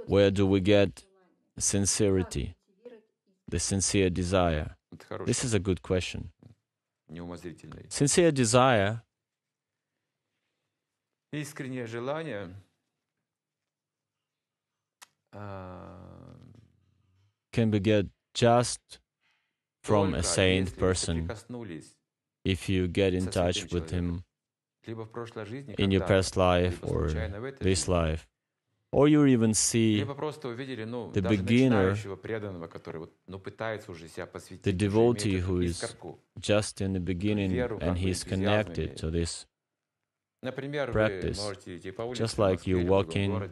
Where do we get sincerity, the sincere desire? This is a good question. Sincere desire can be get just from a saint person if you get in touch with him in your past life or this life. Or you even see the beginner, the devotee who is just in the beginning and he's connected to this practice. Just like you walk in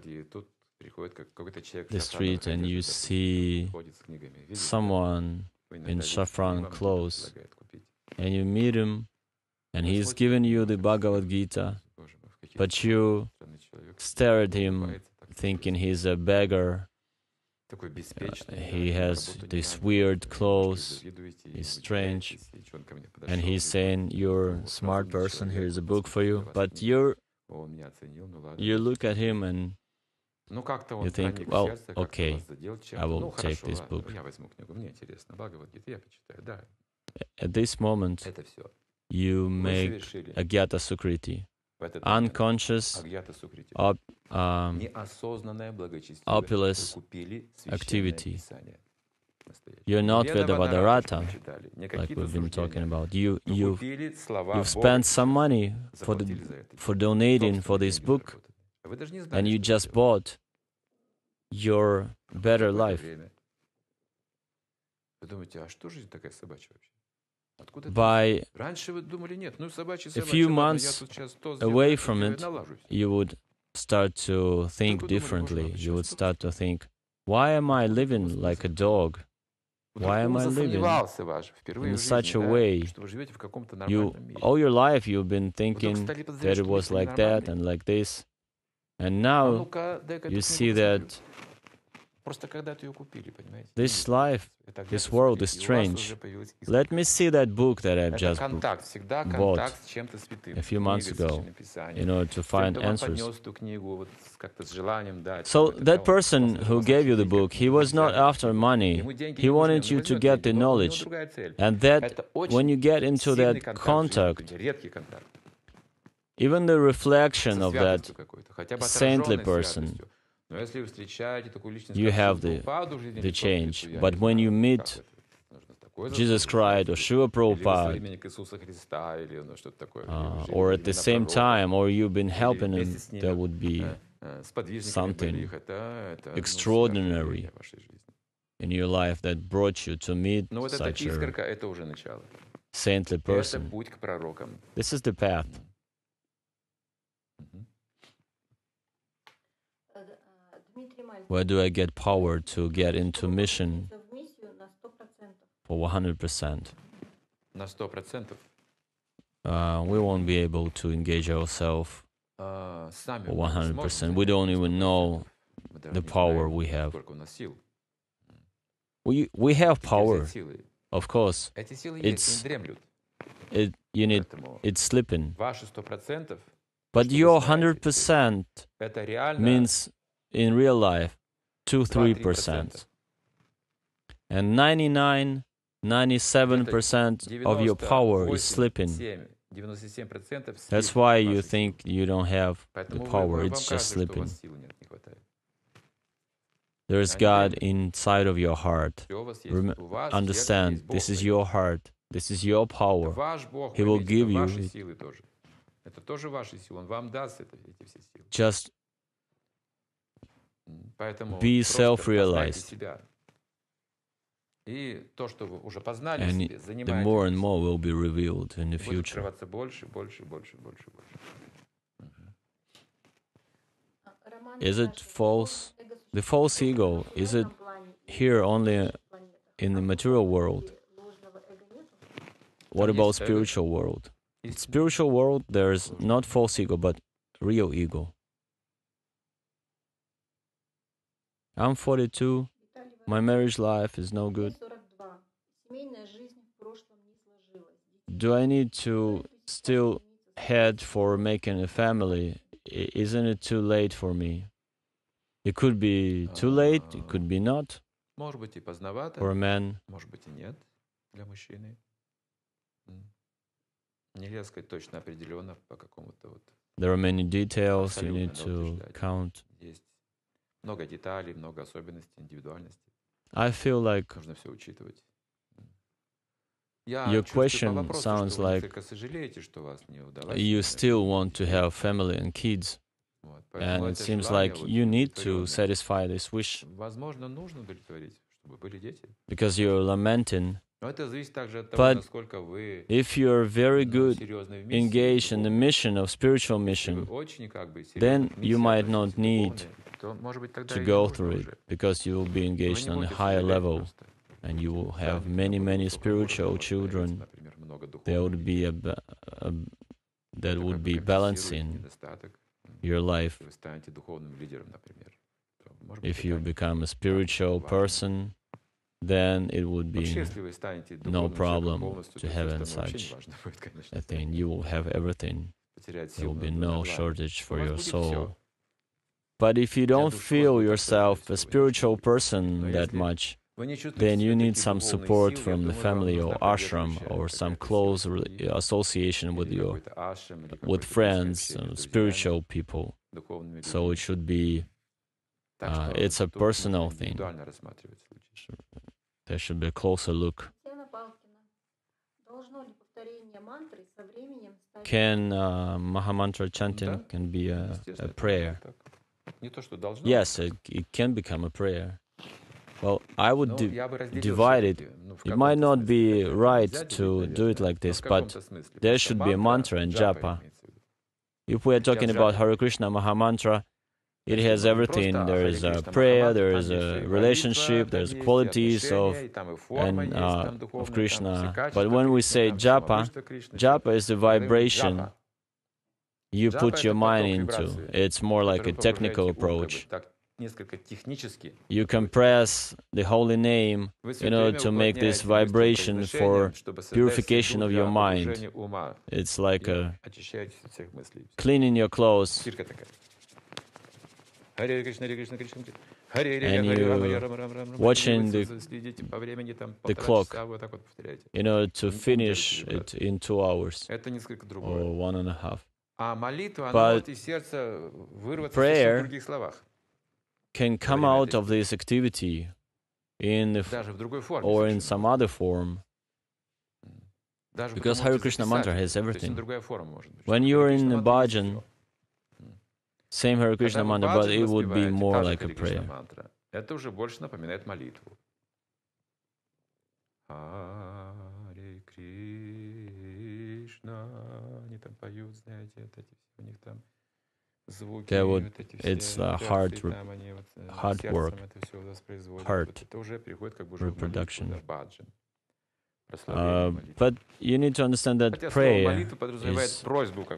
the street and you see someone in saffron clothes and you meet him and he's giving you the Bhagavad Gita, but you stare at him thinking he's a beggar. He has these weird clothes, he's strange, and he's saying, "You're a smart person, here's a book for you." But you look at him and you think, "Well, okay, I will take this book." At this moment, you make agyata sukriti, unconscious, opulous activity. You're not Vedavadarata, like we've been talking about. You've spent some money for donating for this book, and you just bought your better life. By a few months away from it, you would start to think differently. You would start to think, why am I living like a dog? Why am I living in such a way? All your life you've been thinking that it was like that and like this. And now you see that this life, this world is strange. Let me see that book that I've just bought a few months ago in order to find answers. So that person who gave you the book, he was not after money. He wanted you to get the knowledge. And that when you get into that contact, even the reflection of that saintly person, you have the change. But when you meet Jesus Christ or Srila Prabhupada, or at the same time, or you've been helping him, there would be something extraordinary in your life that brought you to meet such a saintly person. This is the path. Where do I get power to get into mission for 100%? We won't be able to engage ourselves for 100%. We don't even know the power we have. We have power, of course. It's slipping. But your 100% means in real life 2-3%. And 97% of your power is slipping. That's why you think you don't have the power, it's just slipping. There is God inside of your heart. Understand, this is your heart, this is your power. He will give you it. Just be self-realized. And the more and more will be revealed in the future. Is it false? The false ego, is it here only in the material world? What about spiritual world? In spiritual world, there is not false ego, but real ego. I'm 42, my marriage life is no good. Do I need to still head for making a family? Isn't it too late for me? It could be too late, it could be not. For a man. There are many details you need to count. I feel like your question sounds like you still want to have family and kids, and it seems like you need to satisfy this wish because you're lamenting. But if you're very good engaged in the mission of spiritual mission, then you might not need to go through it, because you will be engaged on a higher level and you will have many spiritual children. There would be that would be balancing your life. If you become a spiritual person, then it would be no problem to have and such. I think you will have everything. There will be no shortage for your soul. But if you don't feel yourself a spiritual person that much, then you need some support from the family or ashram or some close association with friends, spiritual people. So it should be, it's a personal thing. There should be a closer look. Can Mahamantra chanting can be a prayer? Yes, it can become a prayer. Well, I would divide it. It might not be right to do it like this, but there should be a mantra and japa. If we are talking about Hare Krishna Mahamantra, it has everything. There is a prayer, there is a relationship, there's qualities of Krishna. But when we say japa, japa is the vibration you put your mind into. It's more like a technical approach. You compress the holy name in order to make this vibration for purification of your mind. It's like cleaning your clothes. And you watching the clock in order to finish it in 2 hours or 1.5. But prayer can come out of this activity or in some other form. Because Hare Krishna mantra has everything. When you're in a bhajan, same Hare Krishna mantra, but it would be more like a prayer. Это уже больше напоминает молитву. Харе Кришна, они там поют, знаете, эти у них там звуки, it's hard work, heart reproduction. But you need to understand that prayer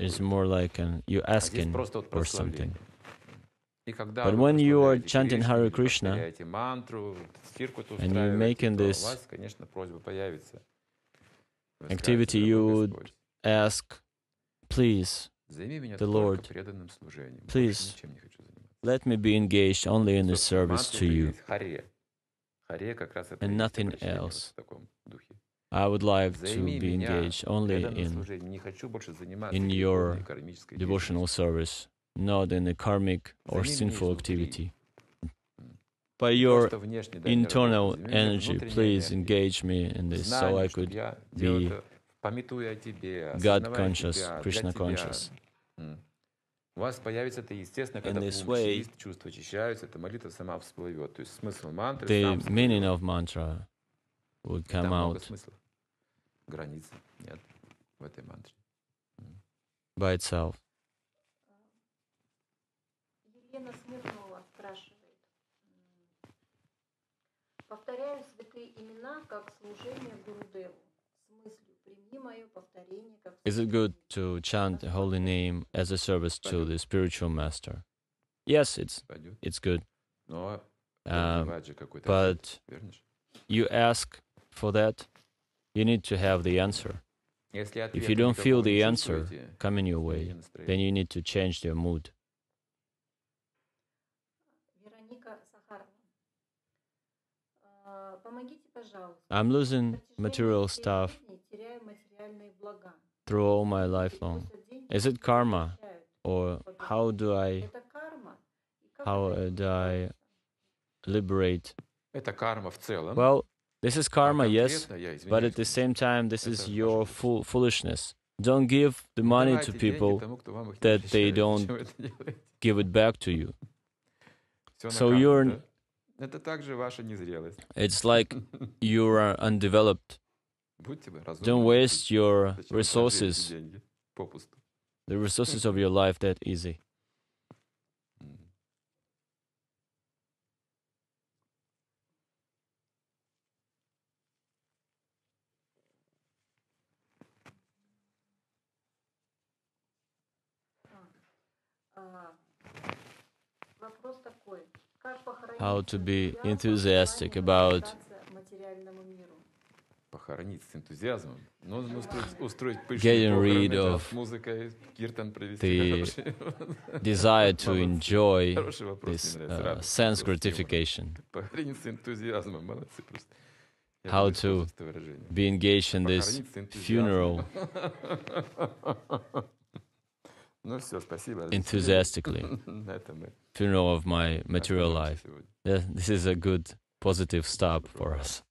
is more like you asking for something. But when you are chanting Hare Krishna and you're making this activity, you would ask, please, the Lord, please let me be engaged only in the service to you and nothing else. I would like to be engaged only in your devotional service, not in a karmic or sinful activity. By your internal energy, please engage me in this so I could be God conscious, Krishna conscious. In this way, the meaning of mantra would come out by itself. Повторяю святые имена как служение Гурудеву. В смысле, прими мое повторение как Is it good to chant the holy name as a service to the spiritual master? Yes, it's good. But you ask for that, you need to have the answer. If you don't feel the answer coming your way, then you need to change your mood. I'm losing material stuff through all my life long. Is it karma? Or how do I liberate? Well, this is karma, yes, but at the same time, this is your foolishness. Don't give the money to people that they don't give it back to you. So it's like you are undeveloped. Don't waste your resources, the resources of your life that easy. how to be enthusiastic about getting rid of the desire to enjoy this sense gratification. How to be engaged in this funeral enthusiastically, funeral of my material life. Yeah, this is a good positive stop for us.